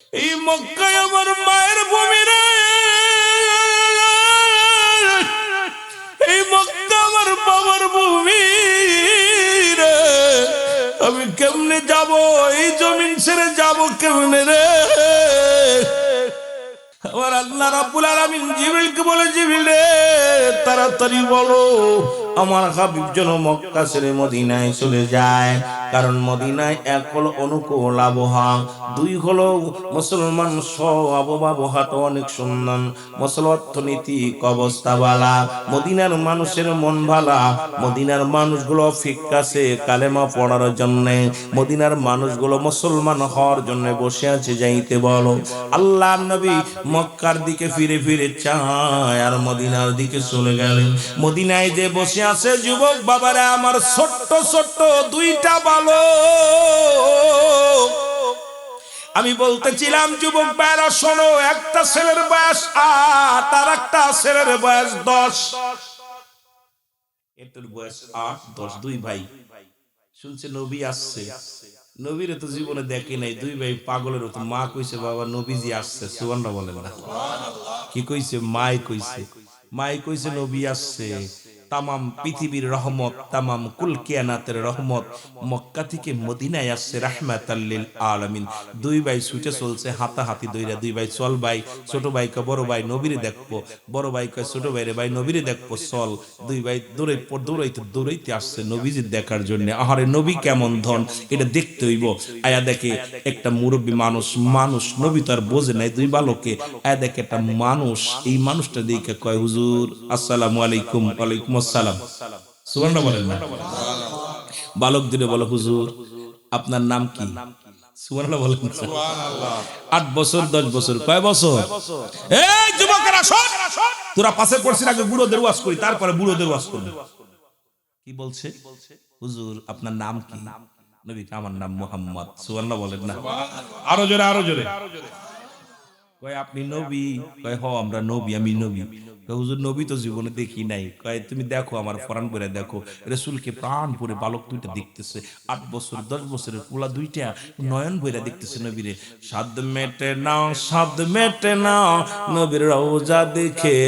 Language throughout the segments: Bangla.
এই মক্কায় আমার মায়ের ভূমি রে, এই মক্কা আমার বাবার ভূমি রে। আমি কেমনে যাব, এই জমিন ছেড়ে যাব কেমনে রে? আমার আল্লাহ রাব্বুল আলামিন জিবরিলকে বলে, জিবরিল রে তাড়াতাড়ি বলো আমার হাবিব যেন মক্কা ছেড়ে মদিনায় চলে যায়। কারণ মদিনায় এক হলো অনুকূল আবহাওয়া, দুই হলো মুসলমান সহ আবহাওয়াটা অনেক সুন্দর, মুসল অর্থনৈতিক অবস্থা বালা, মদিনার মানুষের মন ভালা, মদিনার মানুষগুলো ফিক্কাছে কালেমা পড়ার জন্য, মদিনার মানুষগুলো মুসলমান হওয়ার জন্য বসে আছে। যাইতে বলো। আল্লাহ নবী মক্কার দিকে ফিরে ফিরে চায় আর মদিনার দিকে চলে গেলেন। মদিনায় যে বসে আছে যুবক বাবারা আমার, ছোট্ট ছোট্ট দুইটা বালক। আমি বলতেছিলাম যুবক ভাইরা শোনো, একটা ছেলের বয়স 8 আর একটা ছেলের বয়স 10। এটার বয়স 8-10, দুই ভাই। শুনছে নবী আসছে, নবীরে তো জীবনে দেখি নাই। দুই ভাই পাগলের মতো। মা কইছে বাবা নবীজি আসছে, সুবহানাল্লাহ বলেন না। কি কইছে? মাই কইছে, মাই কইছে নবী আসছে। তামাম পৃথিবীর রহমত, তামাম কুল কিয়ানাতের রহমত মক্কা থেকে মদিনায় আসছে রাহমাতাল লিল আলামিন। দুই ভাই ছুটে চলছে হাতাহাতি দইরা। দুই ভাই চল ভাই, ছোট ভাই কয় বড় ভাই নবীরে দেখবো, বড় ভাই কয় ছোট ভাই রে ভাই নবীরে দেখবো চল। দুই ভাই দৌড়াইতে আসছে নবীজি দেখার জন্য। আহারে নবী কেমন ধন, এটা দেখতে হইব। আয়া দেখে একটা মুরব্বী মানুষ নবী তো আর বোঝে নাই। দুই বালকে আয়া দেখে একটা মানুষ, এই মানুষটা দেখে কয় হুজুর আসসালামু আলাইকুম। ওয়ালাইকুম আসসালাম। সুবহানাল্লাহ বলেন না। বালক দিলে বলে হুজুর আপনার নাম কি? সুবহানাল্লাহ বলেন না। 8 বছর 10 বছর, কয় বছর? এই যুবকেরা শোন, তোরা পাশে পড়ছিস আগে বুড়োদের ওয়াজ করি, তারপরে বুড়োদের ওয়াজ করবি। কি বলছে? হুজুর আপনার নাম কি? নবী আমার নাম মুহাম্মদ। সুবহানাল্লাহ বলেন না। আরো জোরে, আরো জোরে। কয় আপনি নবী? কয় হ আমরা নবী, আমি নবী। কয় হুজুর নবী তো জীবনে দেখি নাই। কয় তুমি দেখো আমার ফরান পরে দেখো। রাসূলকে প্রাণ ভরে বালক দুইটা দেখতেছে। 8 বছর 10 বছরের পোলা দুইটা নয়ন ভরে দেখতেছে নবীরে। সাদ মেটে না, সাদ মেটে না নবীর রওজা দেখে,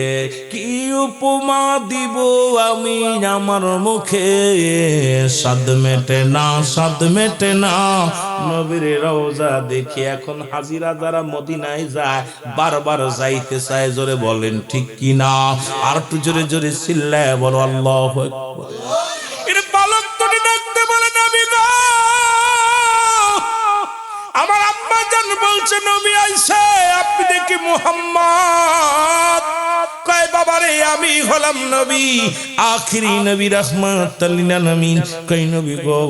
কি উপমা দিব আমি আমার মুখে। সাদ মেটে না, সাদ মেটে না নবীর রওজা দেখে। এখন হাজিরা যারা মদিনায় যায় বারবার যাইতে চায়। জোরে বলেন ঠিক কি না? আর একটু জোরে জোরে চিল্লায় বলো আল্লাহু আকবার। এর বালক তোরে ডাকতে বলে নবী গো, আমার আম্মা জান বলছে নবী আইছে, আপনি দেখি মুহাম্মদ। কয় বাবারে আমি হলাম নবী, আখিরি নবী রাহমাতাল লিল আলামিন। কয় নবী গো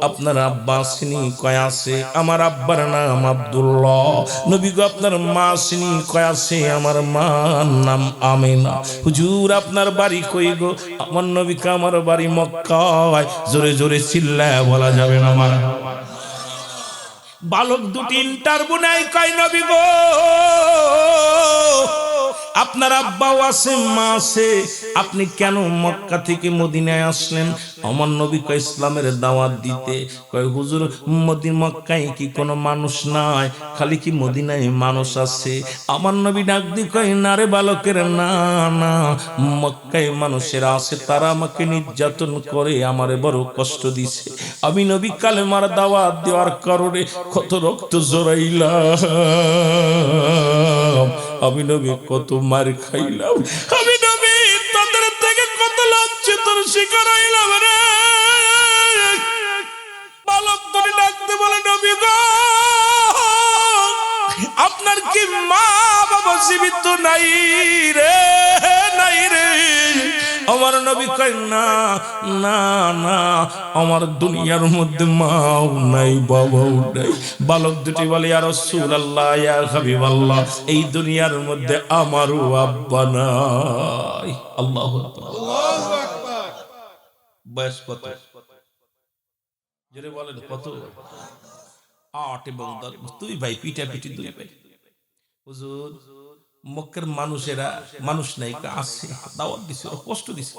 আপনার আব্বা আসেনি? কয় আছে। আমার আব্বার নাম আব্দুল্লাহ। নবী গো আপনার মা আসেনি? কয় আছে। আমার মার নাম আমিনা। হুজুর আপনার বাড়ি কই গো? আমার নবী কে আমার বাড়ি মক্কায়। জোরে জোরে চিল্লায় বলা যাবে না আমার। বালক দুটি ইন্টারভিউ নাই। কয় নবী গো আপনার আব্বাও আছে মা আছে, আপনি কেন মক্কা থেকে মদিনায় আসলেন? আমার নবী কয় ইসলামের দাওয়াত দিতে। কয় হুজুর মক্কায় কি কোনো মানুষ নাই, খালি কি মদিনায় মানুষ আছে? আমার নবী ডাক দি কয় না রে বালকের, না না, মক্কায় মানুষেরা আছে, তারা আমাকে নির্যাতন করে, আমারে বড় কষ্ট দিছে। আমি নবী কালেমার দাওয়াত দেওয়ার কারণে কত রক্ত জড়াইলাম, আমি নবী কত মার খাইলাম, আমি নবী তাদের থেকে কত লাঞ্ছিতর শিকার হইলাম রে। বালক ধরে ডাকতে বলে নবী গো আপনার কি মা বাবা জীবিত নাই রে? নাই রে। আমার নবী কয় না না না, আমার দুনিয়ার মধ্যে মাও নাই বাবাও নাই। বালক দুটি বলে ইয়া রাসূলুল্লাহ ইয়া হাবিবাল্লাহ, এই দুনিয়ার মধ্যে আমারও আব্বা নাই। আল্লাহু আকবার, আল্লাহু আকবার। বয়স কত? জোরে বলেন কত? 8 এবং 10। দুই ভাই পিটাপিটি, দুই ভাই। হুজুর মক্কার মানুষেরা মানুষ নাই আছে, দাওয়াত দিছে, কষ্ট দিছে,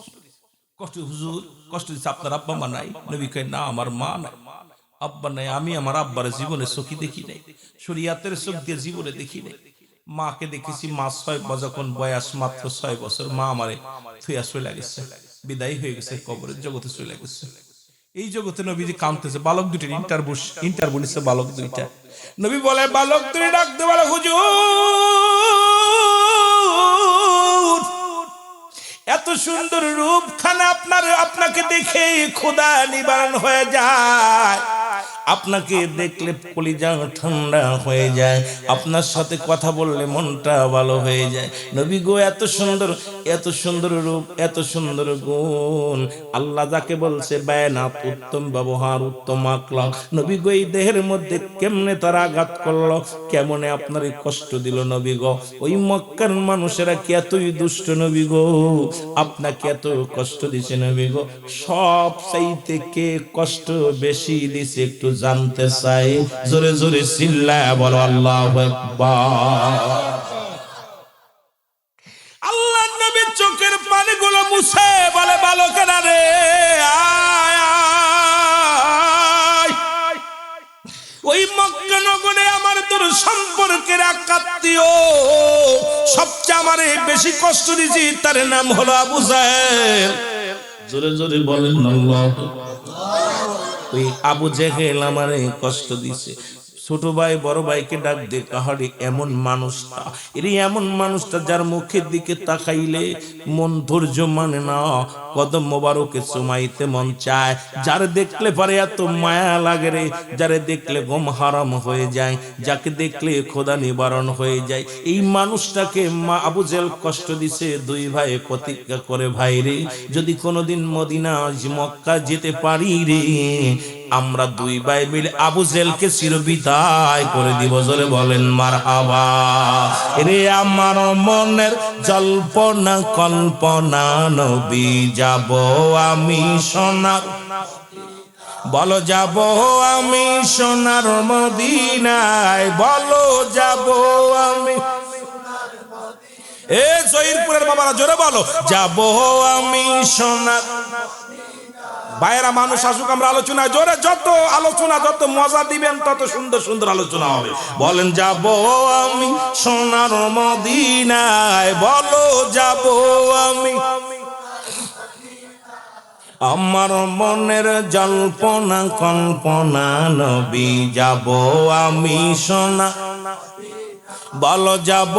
কষ্ট হুজুর কষ্ট দিছে, আপনার আব্বা মা নাই? নবী কয় না আমার মা নাই। আব্বা নাই, আমি আমার আব্বার জীবনে চোখে দেখি নাই, শরীয়তের চোখ দিয়ে জীবনে দেখি নাই। মাকে দেখেছি, মা যখন বয়স মাত্র 6 বছর, মা আমারে থুইয়া চলে গেছে, বিদায় হয়ে গেছে, কবরের জগতে চলে গেছে। এই জগতে নবীজি কাঁদতেছে, বালক দুটির ইন্টারভিউ নিচ্ছে, বালক দুইটা। নবী বলে, বালক দুই ডাকতে বলে, হুজুর এত সুন্দর রূপখানা আপনাকে দেখে ক্ষুধা নিবারণ হয়ে যায়, আপনাকে দেখলে কলিজা ঠান্ডা হয়ে যায়, আপনার সাথে কথা বললে মনটা ভালো হয়ে যায়। নবী গো, এত সুন্দর রূপ, এত সুন্দর গুণ, আল্লাহ যাকে বলছে বায়নাত, উত্তম ব্যবহার, উত্তম আকলাক, নবী গো এই দেহের মধ্যে কেমনে তারা আঘাত করলো, কেমনে আপনার কষ্ট দিল নবী গো? ওই মক্কার মানুষেরা কি এতই দুষ্ট নবী গো? আপনাকে এত কষ্ট দিছে নবী গো? সব চাইতে কে কষ্ট বেশি দিছে একটু জানতে চাই? জোরে জোরে চিল্লায়া বলো আল্লাহু আকবার। আল্লাহর নবী চোখের পানিগুলো মুছে বলে, বালকেরা রে, ওই মক্কা নগরে আমার তোর সম্পর্কের আত্মীয় সবচেয়ে আমারে বেশি কষ্ট দিয়েছে, তার নাম হলো আবু জাহেল। জোরে জোরে বলেন আল্লাহ। ওই আবু জাহেল আমারে কষ্ট দিছে। ছোট ভাই বড় ভাইকে ডাক দে, কাহারি এমন মানুষটা, এমন মানুষটা যার মুখের দিকে তাকাইলে মন ধৈর্য মানে না, কদম মোবারকে চুমাইতে মন চায়, যার দেখলে পারে এত মায়া লাগে রে, যারে দেখলে গম হারাম হয়ে যায়, যাকে দেখলে খোদা নিবারণ হয়ে যায়, এই মানুষটাকে মা আবু জাহেল কষ্ট দিছে। দুই ভাই প্রতিজ্ঞা করে, ভাই রে যদি কোনোদিন মদিনা মক্কা যেতে পারি রে, আমরা দুই ভাই মিলে আবু জাহেলকে চিরবিদায় করে দিব। জোরে বলেন মারহাবা। রে আমার মনের জল্পনা কল্পনা, নবী যাব আমি সোনার, বলো যাব আমি সোনার মদিনায়, বলো যাব আমি। এ জয়ীরপুরের বাবারা জোরে বলো, যাব আমি সোনার। বাইরা মানুষ আসুক, আমরা আলোচনা জোরে, যত আলোচনা যত মজা দিবেন তত সুন্দর সুন্দর আলোচনা হবে। বলেন যাব আমি সোনার মদিনায়, বলো যাব আমি। আমার মনের জল্পনা কল্পনা, নবী যাব আমি সোনা, বলো যাব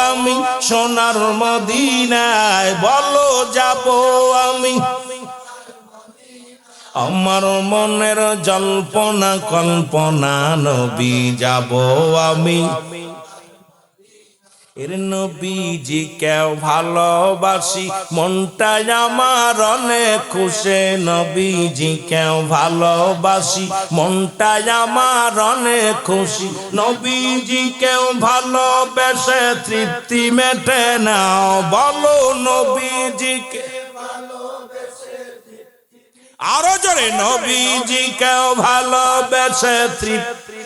আমি সোনার মদিনায়, বলো যাব আমি। আমার মনের জল্পনা কল্পনা, নবী যাব আমি। এর নবীজি কেউ ভালোবাসি, মনটা আমার অনেক খুশি, নবীজি কেউ ভালোবাসি, মনটা আমার অনেক খুশি, নবীজি কেউ ভালোবেসে তৃপ্তি মেটে না, বলো নবীজিকে আরো জোরে, নবীজি কেউ ভালোবেসে তৃপ্তি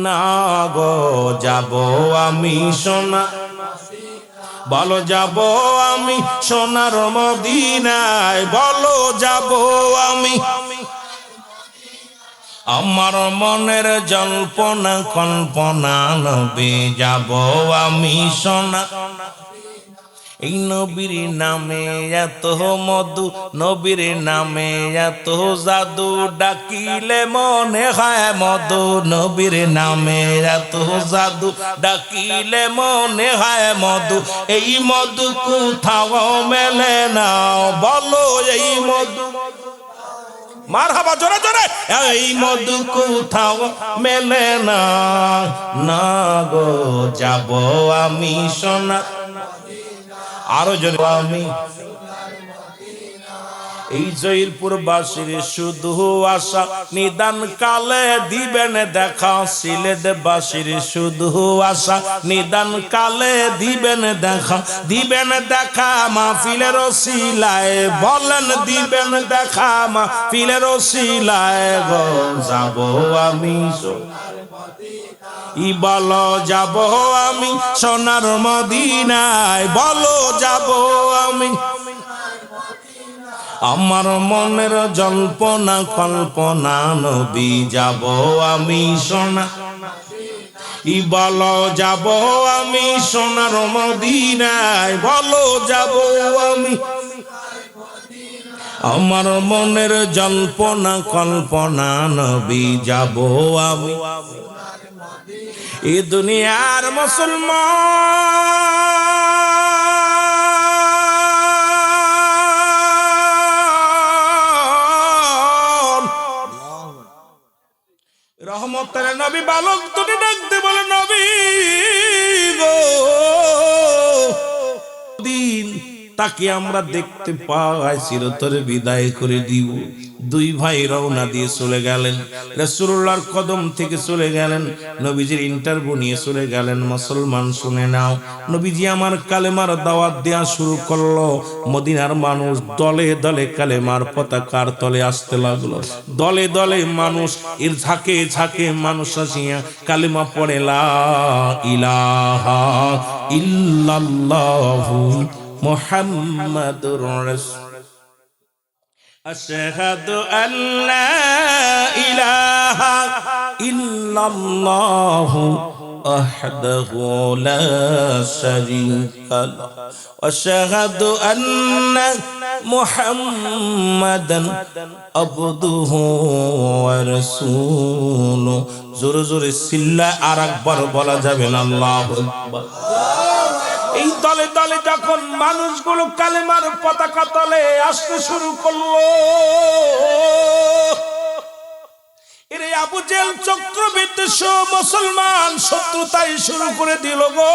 না গো, যাব আমি সোনা, বলো যাব আমি সোনার মদিনায়, বলো যাব আমি। আমার মনের জল্পনা কল্পনা, নবী যাব আমি সোনা। এই নবীর নামে এত মধু, নবীর নামে এত জাদু, ডাকিলে মনে হয় মধু, নবীর নামে এত জাদু, ডাকিলে মনে হয় মধু, এই মধু কোথাও মেলে না, বলো এই মধু। মারহাবা জোরে জোরে। এই মধু কোথাও মেলে না, না গো যাব আমি সোনা, আরো জোরে আমি। এই জয়ীরপুর বাসীর শুধু আশা, নিদান কালে দিবেন দেখা, সিলেট বাসীর শুধু আশা, নিদান কালে দিবেন দেখা, দিবেন দেখা মাহফিলের ওসিলায়, বলেন দিবেন দেখা মাহফিলের ওসিলায় গো, যাব আমি ই বলো যাব আমি সোনার মদিনায়, বলো যাব আমি। আমার মনের জল্পনা কল্পনা নবী যাব আমি সোনা ই বলো যাব আমি সোনার মদিনায় বলো যাব আমি আমার মনের জল্পনা কল্পনা নবী যাব আমি এই দুনিয়ার মুসলমান রহমতের নবী বালক দুটি ডাকতে বলে নবী গো দিন তাকে আমরা দেখতে পাই চিরতরে বিদায় করে দিব দুই ভাই রওনা দিয়ে চলে গেলেন রাসূলুল্লাহর কদম থেকে চলে গেলেন নবীজির ইন্টারভিউ নিয়ে চলে গেলেন মুসলমান শুনে নাও নবীজি আমার কালেমার দাওয়াত দেয়া শুরু করলো মদিনার মানুষ দলে দলে কালেমার পতাকার তলে আসতে লাগলো দলে দলে মানুষ এর ঝাঁকে ঝাঁকে মানুষ আসিয়া কালেমা পড়ে লা ইলাহা ইল্লাল্লাহু মুহাম্মাদুর রাসূল আশহাদু আল্লা ইলাহা ইল্লাল্লাহু ওয়াহদাহু লা শারীকা লাহু আশহাদু আন্না মুহাম্মাদান আবদুহু ওয়া রাসূলুহু জোরে জোরে সিল্লা আরেকবার বলা যাবে না আল্লাহু আকবার এই দলে দলে যখন মানুষগুলো কালেমার পতাকা তলে আসতে শুরু করলো এর আবু জেল চক্রবর্তী মুসলমান শত্রুতাই শুরু করে দিল গো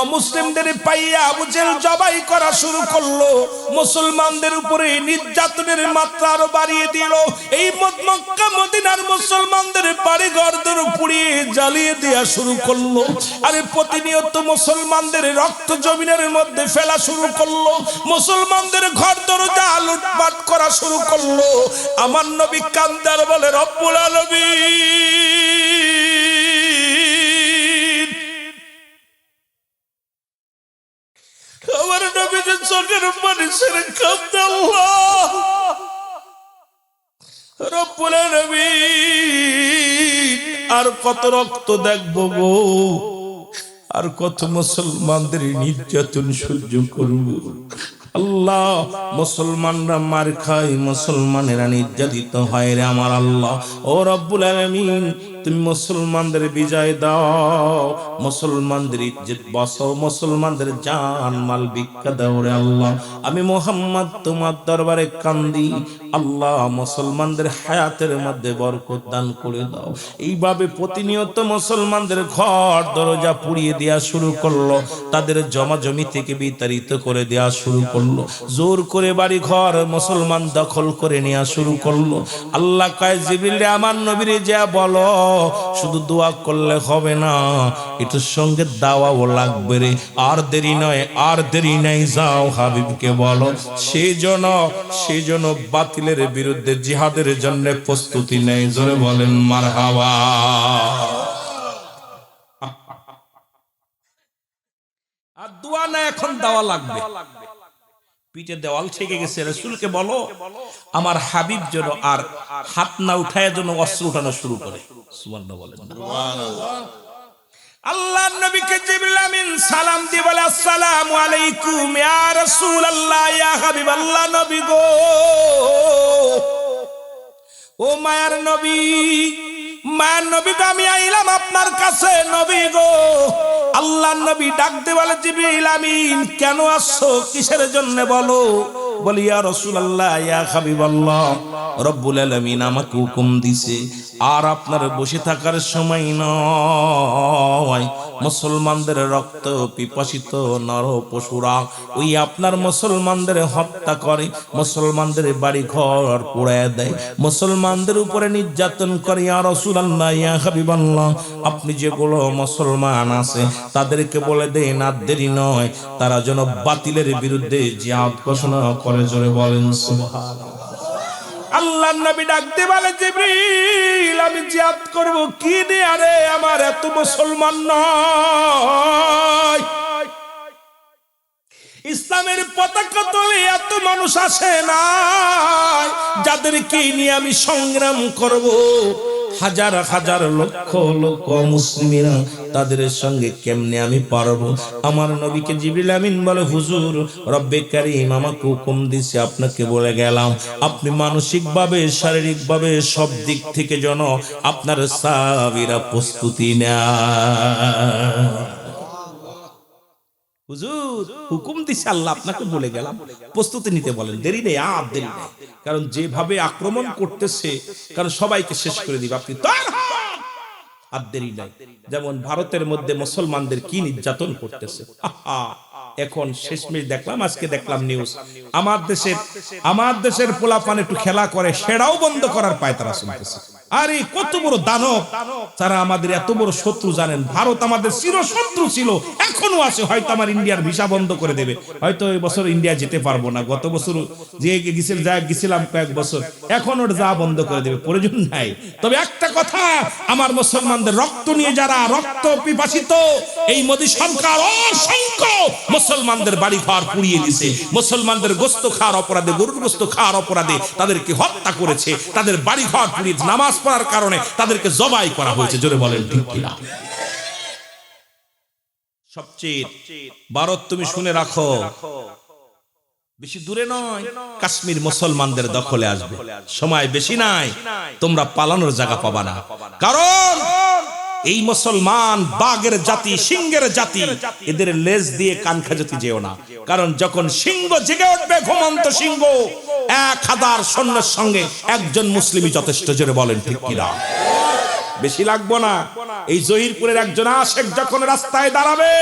মুসলিমদের পাইয়া আবু জেল জবাই করা শুরু করলো মুসলমানদের উপরে নির্যাতনের মাত্রা আরো বাড়িয়ে দিল এই মক্কা মদিনার মুসলমানদের বাড়ি ঘরদোর পুড়িয়ে জ্বালিয়ে দেওয়া শুরু করলো আরে প্রতিনিয়ত মুসলমানদের রক্ত জমিনের মধ্যে ফেলা শুরু করলো মুসলমানদের ঘর দরজা লুটপাট করা শুরু করলো আমার নবী কান্দার বলে রব্বুল আলামিন আমার নবীর চোখের পানি ছেড়ে কাঁদতে আল্লাহ রব্বুল আলামিন আর কত রক্ত দেখবো গো আর কত মুসলমানদের নির্যাতন সহ্য করব আল্লাহ মুসলমানরা মার খায় মুসলমানেরা নির্যাতিত হয় রে আমার আল্লাহ ও রব্বুল আলামিন তুমি মুসলমানদের বিজয় দাও মুসলমানদের ইজ্জত বাঁচাও মুসলমানদের জান মাল ভিক্ষা দাও রে আল্লাহ আমি মুহাম্মদ তোমার দরবারে কান্দি আল্লাহ মুসলমানদের হায়াতের মধ্যে বরকত দান করে দাও এইভাবে প্রতিনিয়ত মুসলমানদের ঘর দরজা পুড়িয়ে দেয়া শুরু করলো তাদের জমা জমি থেকে বিতাড়িত করে দেয়া শুরু করলো জোর করে বাড়ি ঘর মুসলমান দখল করে নেওয়া শুরু করলো আল্লাহ কয় জিবরিল আমার নবীরে যা বলো শুধু দোয়া করলে হবে না এটার সঙ্গে দাওয়াও লাগবে রে আর দেরি নয় আর দেরি নাই যাও হাবিবকে বলো সেজন্য বাতিলের বিরুদ্ধে জিহাদের জন্য প্রস্তুতি নেই জোরে বলেন মারহাবা আর দোয়া না এখন দাওয়া লাগবে পিঠে দেওয়াল ঠেকে গেছে রাসূলকে বলো আমার হাবিব যেন আর হাত না উঠায় যেন অস্ত্র উঠানো শুরু করে সুবহানাল্লাহ বলেন সুবহানাল্লাহ আল্লাহর নবীকে জিবরিল আমিন সালাম দিয়ে বলে আসসালামু আলাইকুম ইয়া রাসূলুল্লাহ ইয়া হাবিবাল্লাহ নবী গো ও মায়ার নবী আমি আইলাম আপনার কাছে নবী গো আল্লাহর নবী ডাক দিয়ে বলে জিবরিল আমিন কেন আসছো কিসের জন্য বলো বলি ইয়া রাসূলুল্লাহ ইয়া হাবিবাল্লাহ রব্বুল আলামিন আমাকে হুকুম দিছে আর আপনার বসে থাকার সময় নয় মুসলমানদের রক্ত পিপাসিত নর পশুরা ওই আপনার মুসলমানদের হত্যা করে মুসলমানদের বাড়ি ঘর পোড়ায় দেয় মুসলমানদের উপরে নির্যাতন করে ইয়া রাসূলুল্লাহ ইয়া হাবিবাল্লাহ আপনি যেগুলো মুসলমান আছে তাদেরকে বলে দেন আর দেরি নয় তারা যেন বাতিলের বিরুদ্ধে জিহাদ ঘোষণা করে জোরে বলেন সুবহানাল্লাহ আল্লাহর নবী ডাক দিয়ে বলে জিবরিল আমি জিহাদ করব কি দিয়ে আরে আমার এত মুসলমান নয় ইসলামের পতাকা তলে এত মানুষ আসে না যাদেরকে নিয়ে আমি সংগ্রাম করব। হাজার হাজার লক্ষ লক্ষ মুসলিমরা তাদের সঙ্গে কেমনে আমি পারবো? আমার নবীকে জিবরিল আমিন বলে, হুজুর রব্বে কারীম আমাকে হুকুম দিয়েছে আপনাকে বলে গেলাম, আপনি মানসিকভাবে শারীরিকভাবে সব দিক থেকে যেন আপনার সাহাবীরা প্রস্তুতি নেয়। হুজুর হুকুম দিছে আল্লাহ, আপনাকে বলে গেলাম প্রস্তুতি নিতে বলেন। দেরি নেই, আর দেরি নেই, কারণ যেভাবে আক্রমণ করতেছে, কারণ সবাইকে শেষ করে দিবে, আপনি আর দেরি নাই। যেমন ভারতের মধ্যে মুসলমানদের কি নির্যাতন করতেছে, এখন শেষমেশ দেখলাম, আজকে দেখলাম নিউজ, আমার দেশের পোলাপান একটু খেলা করে সেটাও বন্ধ করার পায়তারা চলতেছে। আরে কত বড় দানব তারা, আমাদের এত বড় শত্রু জানেন? ভারত আমাদের চির শত্রু ছিল, এখনো আছে। হয়তো আমার ইন্ডিয়ার ভিসা বন্ধ করে দেবে, হয়তো এই বছর ইন্ডিয়া যেতে পারবো না। গত বছর যে গেছিলাম কয়েক বছর, এখন ওর যা বন্ধ করে দেবে, প্রয়োজন নাই। তবে একটা কথা, আমার মুসলমানদের রক্ত নিয়ে যারা রক্ত পিপাসিত, এই মোদী সরকার অসংখ্য মুসলমানদের বাড়ি ঘর পুড়িয়ে দিয়েছে, মুসলমানদের গোস্ত খাওয়ার অপরাধে, গরুর গোস্ত খাওয়ার অপরাধে তাদেরকে হত্যা করেছে, তাদের বাড়ি ঘর পুড়িয়ে নামাজ পড়ার কারণে তাদেরকে জবাই করা হয়েছে। জোরে বলেন ঠিক কিনা? সবচেয়ে ভারত, তুমি শুনে রাখো, বেশি দূরে নয়, কাশ্মীর মুসলমানদের দখলে আসবে, সময় বেশি নাই, তোমরা পালানোর জায়গা পাবা না। কারণ এই মুসলমান বাঘের জাতি, সিংহের জাতি, এদের লেজ দিয়ে কান খাজতে যেও না। কারণ যখন সিংহ জেগে উঠবে, ঘুমন্ত সিংহ, 1000 সৈন্যের সঙ্গে একজন মুসলিমই যথেষ্ট। জোরে বলেন ঠিক কিনা? বেশি লাগবো না। এই জহিরপুরের একজন আশেক যখন রাস্তায় দাঁড়াবে,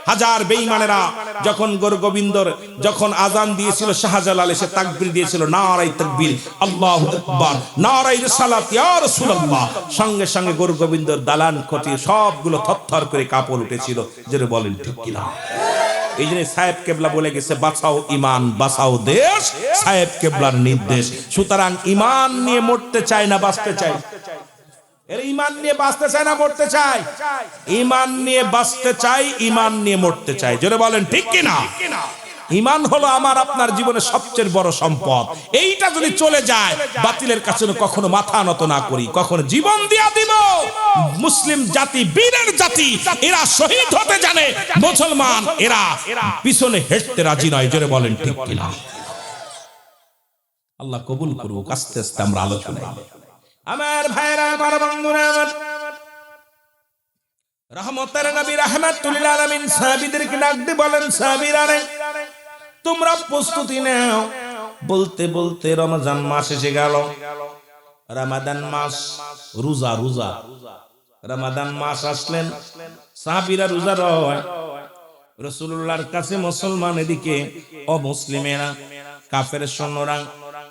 হাজার বেঈমানেরা যখন গোবিন্দর যখন আজান দিয়েছিল, শাহজালাল এসে তাকবীর দিয়েছিল, নারায়ে তাকবীর, আল্লাহু আকবার, নারায়ে রিসালাত, ইয়া রাসূলুল্লাহ, সঙ্গে সঙ্গে গোবিন্দর দালান খটি সবগুলো থরথর করে কাঁপে উঠেছিল। যেটা বলেন ঠিক কিনা? এই জন্য সাহেব কেবলা বলে গেছে, বাঁচাও ইমান, বাঁচাও দেশ, সাহেব কেবলার নির্দেশ। সুতরাং ইমান নিয়ে মরতে চায় না বাঁচতে চায়? ইমান নিয়ে বাঁচতে চায় না মরতে চায়? ইমান নিয়ে বাঁচতে চাই, ইমান নিয়ে মরতে চাই। জোরে বলেন ঠিক কিনা? ইমান হলো আমার আপনার জীবনের সবচেয়ে বড় সম্পদ। এইটা যদি চলে যায়, বাতিলের কাছে কখনো মাথা নত না করি, কখনো জীবন দিয়া দিব। মুসলিম জাতি বীরের জাতি, এরা শহীদ হতে জানে, মুসলমান এরা পিছনে হেঁটতে রাজি নয়। জোরে বলেন ঠিক কিনা? আল্লাহ কবুল করুক। আস্তে আস্তে আমরা আলোচনায়, আমার ভাইরা, আমার বন্ধুরা, আমার রহমতের নবী রাহমাতুল লিল আলামিন সাহাবীদেরকে ডাক দিয়ে বলেন, সাহাবীরা রে, তোমরা প্রস্তুতি নাও। বলতে বলতে রমজান মাস এসে গেল। রমাদান মাস, রোজা রোজা রমাদান মাস আসলেন, সাহাবীরা রোজা রয়। রাসূলুল্লাহর কাছে মুসলমান, এদিকে অমুসলিমেরা, কাফের সৈন্যরা,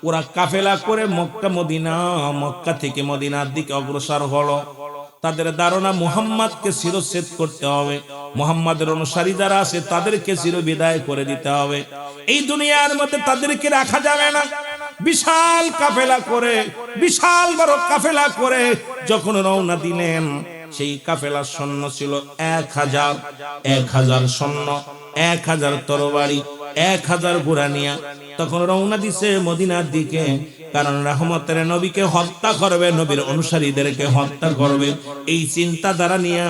ওরা কাফেলা করে মক্কা মদিনা, মক্কা থেকে মদিনার দিকে অগ্রসর হলো। তাদের ধারণা মুহাম্মদকে শিরচ্ছেদ করতে হবে, মুহাম্মাদের অনুসারী যারা আছে তাদেরকে চিরবিদায় করে দিতে হবে, এই দুনিয়ার মধ্যে তাদেরকে রাখা যাবে না। বিশাল কাফেলা করে, বিশাল বড় কাফেলা করে যখন রওনা দিলেন, সেই কাফেলার সৈন্য ছিল 1000, 1000 সৈন্য, 1000 তরবারি, 1000 ঘোড়া নিয়ে তখন রওনা দিছে মদিনার দিকে। কারণ রহমতের নবীকে হত্যা করবে, নবীর অনুসারীদেরকে হত্যা করবে, এই চিন্তাধারা নিয়ে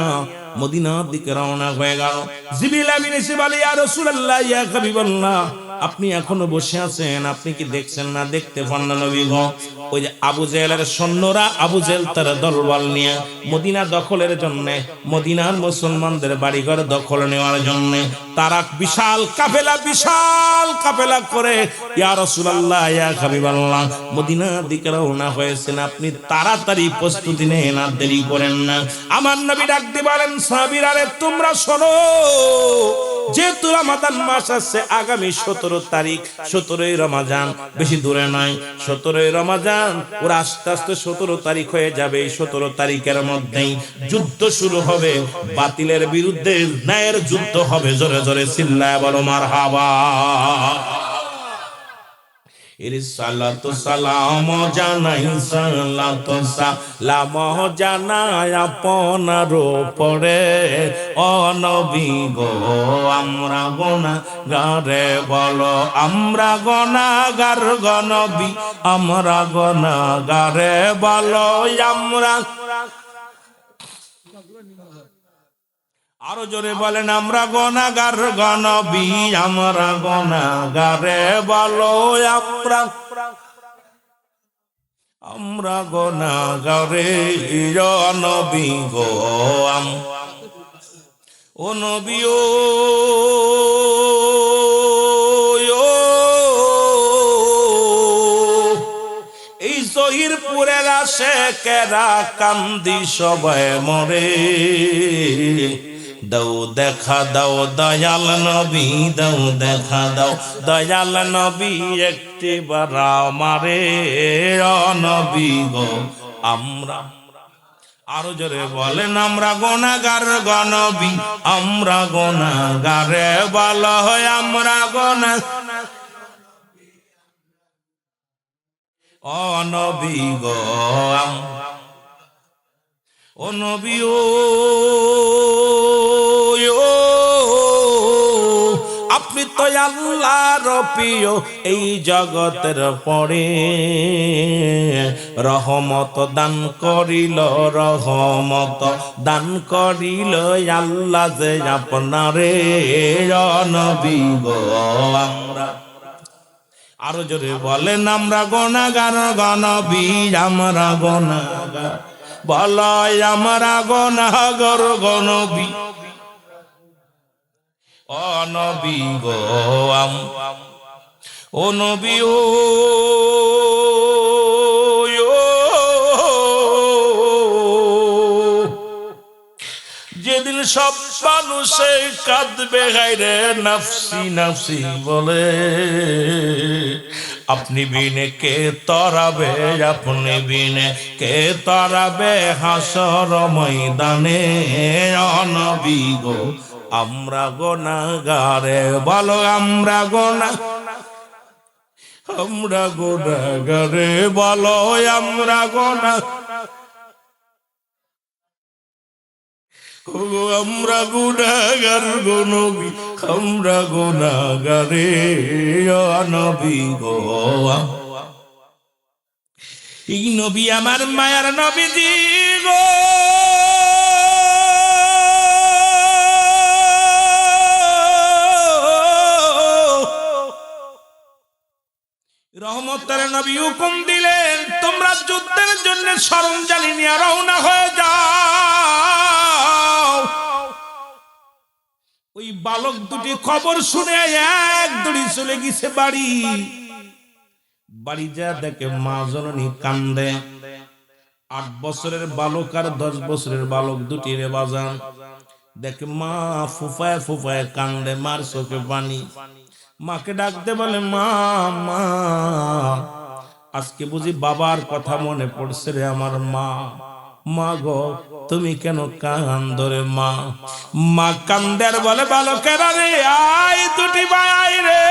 মদিনার দিকে রওনা হয়ে গেল। জিবরিল আমিন এসে বলে, ইয়া রাসূলুল্লাহ, ইয়া হাবিবাল্লাহ, আপনি এখনো বসে আছেন, আপনি কি দেখছেন না? দেখতে পান না নবী গো? ওই যে আবু জেহেলের সৈন্যরা, আবু জেহেল তার দলবল নিয়ে মদিনা দখলের জন্য, মদিনার মুসলমানদের বাড়িঘর দখল নেওয়ার জন্য তারা বিশাল কাফেলা করে ইয়া রাসূলুল্লাহ, ইয়া হাবিবাল্লাহ মদিনার দিকে রওনা হয়েছেন। আপনি তাড়াতাড়ি প্রস্তুতি নেন, আর দেরি করেন না। আমার নবী ডাক দিয়ে বলেন, সাহাবীরা রে, তোমরা শোনো, যেহেতু রমাদান মাস আছে, আগামী 17 তারিখ, 17ই রমজান, বেশি দূরে নয়, 17ই রমজান, ওরা আস্তে আস্তে 17 তারিখ হয়ে যাবে। এই 17 তারিখের মধ্যেই যুদ্ধ শুরু হবে, বাতিলের বিরুদ্ধে ন্যায়ের যুদ্ধ হবে। জোরে জোরে চিল্লায় বলো মারহাবা। এর সালাতু সালাম জানাই, সালাতু সালাম জানাই আপনার উপরে ও নবী গো। আমরা গুনাহগারে বলো, আমরা গুনাহগার গো নবী, আমরা গুনাহগারে বলো। আমরা আরো জোরে বলেন, আমরা গুনাহগার গো নবী, আমরা গুনাহগারে বলো। আমরা গুনাহগারে নবী গো। ও নবী ও এই জহিরপুরের আশেকেরা কান্দি সবাই মরে, দাও দেখা দাও দয়াল নবী, দাও দেখা দাও দয়াল নবী, একটিবার আমারে ও নবী গো। আমরা আরো জোরে বলেন, আমরা গুনাহগার গো নবী, আমরা গুনাহগারে বলো, আমরা গুনাহগার ও নবী গো। ও নবী ও আপনি তো আল্লাহর প্রিয়, এই জগতের পরে রহমত দান করিল, রহমত দান করিল আল্লাহ যে আপনারে ও নবী গো। আমরা আরো জোরে বলেন, আমরা গুনাহগার গো নবী, আমরা গুনাহগার বলো, আমরা গুনাহগার গো নবী ও নবী গো। ও নবী ও যেদিন সব মানুষে কাঁদবে গায়রে নফসি নফসি বলে, আপনি বিনে কে তরাবে, আপনি বিনে কে তরাবে হাসর ময়দানে ও নবী গো। আমরা গুনাহগারে বলো, আমরা আমরা গুনাহগারে বলো, আমরা আমরা গুনাহগার গো নবী, আমরা গুনাহগারে ও নবী গো। এই নবী আমার মায়ার নবীজি গো। রহমতের নবী হুকুম দিলেন, তোমরা যুদ্ধের জন্য সরঞ্জাম নিয়ে রওনা হয়ে যাও। ওই বালক দুটি খবর শুনে এক দড়ি চলে গেছে বাড়ি। বাড়ি যা দেখে মা জননী কান্দে। 8 বছরের বালক আর 10 বছরের বালক দুটি রে বাজান দেখে মা ফুফায় ফুফায় কান্দে, মার চোখে পানি। মাকে ডাকতে বলে, মা মা আজকে বুঝি বাবার কথা মনে পড়ছে রে আমার মা। মা গো তুমি কেন কান্দো রে মা? মা কান্দের বলে, বালকেরা রে আই দুটি ভাই রে,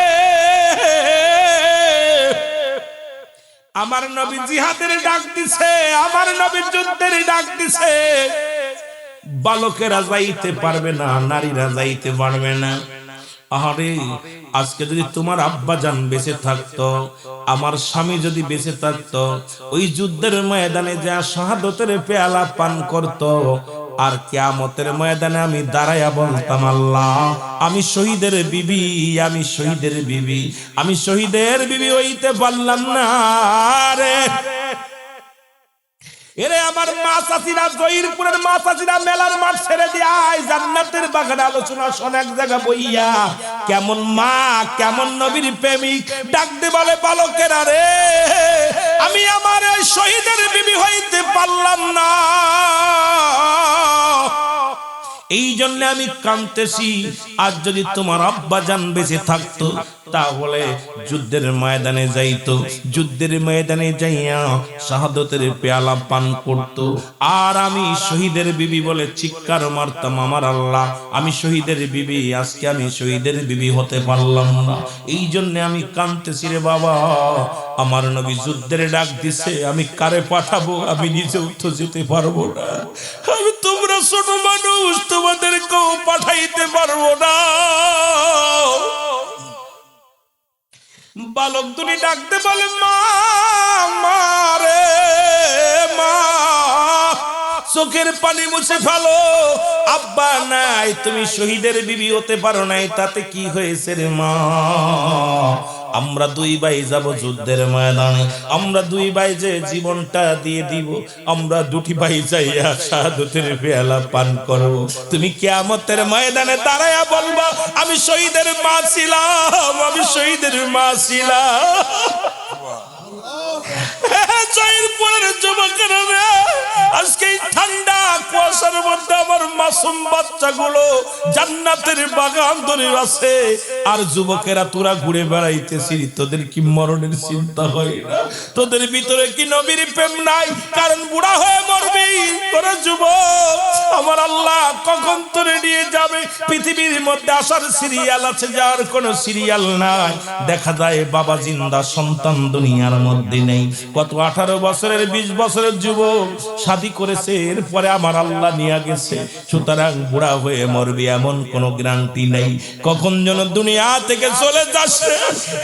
আমার নবী জিহাদের ডাক দিছে, আমার নবী যুদ্ধের ডাক দিছে। বালকেরা যাইতে পারবে না, নারীরা যাইতে পারবে না। আরে আজকে যদি তোমার আব্বা জান বেঁচে থাকতো, আমার স্বামী যদি বেঁচে থাকতো, ওই যুদ্ধের ময়দানে যা শাহাদতের পেয়ালা পান করত, আর কিয়ামতের ময়দানে আমি দাঁড়াইয়া বলতাম, আল্লাহ আমি শহীদের বিবি, আমি শহীদের বিবি, আমি শহীদের বিবি হইতে পারলাম না রে। এরে আমার মা চাচিরা, জহিরপুরের মা চাচিরা মেলার মাঠ ছেড়ে দিয়ে জান্নাতের বাগানে আলোচনা শোন এক জায়গা বইয়া। কেমন মা, কেমন নবীর প্রেমিক, ডাক দে বলে, বালকেরা রে আমি আমার ওই শহীদের বিবি হইতে পারলাম না। এই জন্য আমি কাঁদতেছি। আজ যদি তোমার আব্বা জান বেঁচে থাকতো তাহলে যুদ্ধের ময়দানে যাইতো, যুদ্ধের ময়দানে যাইয়া শাহাদতের পেয়ালা পান করত, আর আমি শহীদের বিবি বলে চিৎকার মারতাম, আমার আল্লাহ আমি শহীদের বিবি, আজকে আমি শহীদের বিবি হতে পারলাম না। এই জন্য আমি কাঁদতেছি রে বাবা। আমার নবী যুদ্ধের ডাক দিছে, আমি কারে পাঠাবো? আমি নিজেও তো যেতে পারবো না। আমি তোমরা ছোট মানুষ, তোমাদেরকেও পাঠাইতে পারবো না। বালক দুটি ডাকতে বলে, মা, মারে মা, চোখের পানি মুছে ফেলো। আব্বা নাই, তুমি শহীদের বিবি হতে পারো নাই, তাতে কি হয়েছে রে মা? আমরা দুই ভাই যাব যুদ্ধের ময়দানে, আমরা দুই ভাই যে জীবনটা দিয়ে দিব, আমরা দুটি ভাই যাইয়া শাহাদাতের পেয়ালা পান করব। তুমি কিয়ামতের ময়দানে দাঁড়ায়া বলবা, আমি শহীদের মা ছিলাম, আমি শহীদের মা ছিলাম। জয়পুরের যুবকেরা, আজকে ঠান্ডা কুয়াশার মধ্যে আমার মাসুম বাচ্চাগুলো জান্নাতের বাগান ধরে আছে, আর যুবকেরা তোরা ঘুরে বেড়াইতেছি, তোদের কি মরণের চিন্তা হয় না? তোদের ভিতরে কি নবীর প্রেম নাই? কারণ বুড়া হয়ে মরবি তোরা যুবক। আমার আল্লাহ কখন তোরে নিয়ে যাবে? পৃথিবীর মধ্যে আসার সিরিয়াল আছে, যার কোনো সিরিয়াল নাই। দেখা যায় বাবা জিন্দা, সন্তান দুনিয়ার মধ্যে নেই। কত 18 বছরের 20 বছরের যুবক শাদী করেছে, এরপরে আমার আল্লাহ নিয়ে গেছে। সুতরাং বুড়া হয়ে মরবি এমন কোনো গ্যারান্টি নেই, কখন যেন দুনিয়া থেকে চলে যাচ্ছে।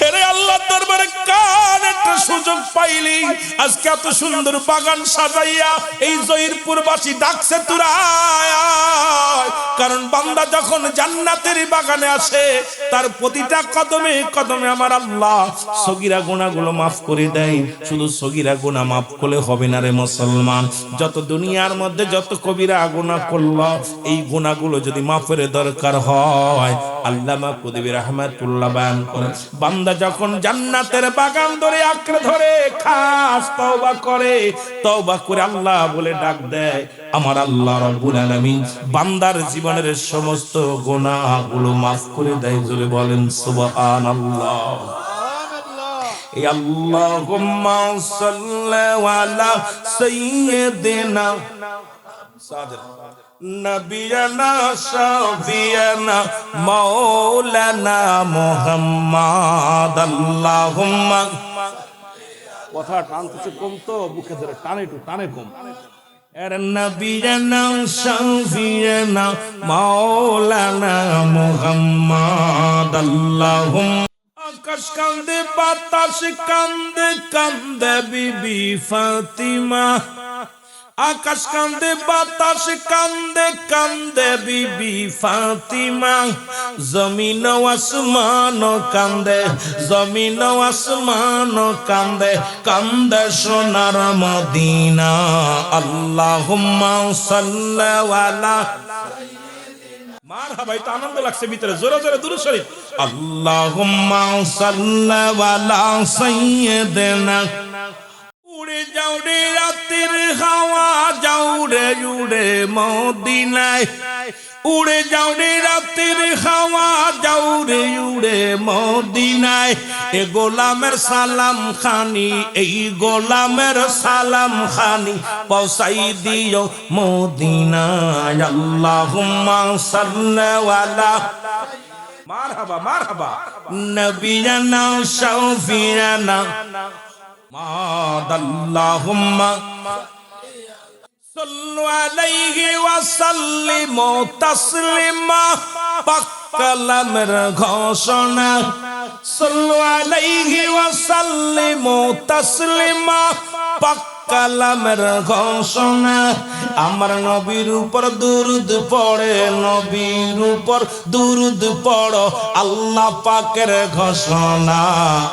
হেরে আল্লাহর দরবারে কার একটা সুযোগ পাইলি, আজকে এত সুন্দর বাগান সাজাইয়া এই জয়ীরপুরবাসী ডাকছে তোরা। কারণ বান্দা যখন জান্নাতের বাগানে আসে, তার প্রতিটা কদমে কদমে আমার আল্লাহ সগীরা গুনাহগুলো মাফ করে দেয়। শুধু সগীরা গুনাহ মাফ করলে হবে না রে মুসলমান, যত দুনিয়ার মধ্যে যত কবিরা গুনাহ করলো, এই গুনাহগুলো যদি মাফের দরকার হয়, আল্লামা কুতুবী রাহমাতুল্লাহ বয়ান করেন, বান্দা যখন জান্নাতের বাগান ধরে আঁকড়ে ধরে খাস তওবা করে, তওবা করে আল্লাহ বলে ডাক দেয়, আমার আল্লাহ রাব্বুল আলামিন বান্দার জীবনের সমস্ত গুনাহগুলো মাফ করে দেয়। জোরে বলেন সুবহানাল্লাহ। আল্লাহুম্মা সাল্লি আলা সাইয়্যিদিনা নবিয়ানা শাফিয়ানা মাওলানা মুহাম্মদ। আল্লাহুম্মা, কথা টানতেছে কম তো, বুকে ধরে টানে, একটু টানে কম। নবিয়ানা শাফিয়ানা মাওলানা মুহাম্মদ। আল্লাহুম্মা, আকাশ কান্দে বাতাস কান্দে কান্দে বিবি ফাতিমা, আকাশ কান্দে বাতাস কান্দে কান্দে বিবি ফাতিমা, জমিন আসমান কান্দে, জমিন আসমান কান্দে, কান্দে সোনার মদিনা। আল্লাহুম্মা সাল্লি আলা, মারহাবা, এটা আনন্দ লাগছে ভিতরে, জোরে জোরে দুরূদ শরীফ। আল্লাহুম্মা সাল্লি আলা সাইয়্যিদিনা। উড়ে যাও রে রাতের হাওয়া, যাও রে উড়ে মদিনায়, উড়ে যাও রে রাতের হাওয়া, যাও রে উড়ে মদিনায়। এ গোলামের সালাম খানি, এই গোলামের সালাম খানি পৌঁছাই দিও মদিনায়। আল্লাহুম্মা সাল্লি আলা, মারহাবা মারহাবা, নবিয়ানা শাফিয়ানা মাদ। আল্লাহুম্মা সাল্লু আলাইহি ওয়া সাল্লিমু তাসলিমা, পাক কালামের ঘোষণা। সাল্লু আলাইহি ওয়া সাল্লিমু তাসলিমা, পাক কালামের ঘোষণা। আমার নবীর উপর দুরূদ পড়ে, নবীর উপর দুরূদ পড়ো, আল্লাহ পাকের ঘোষণা।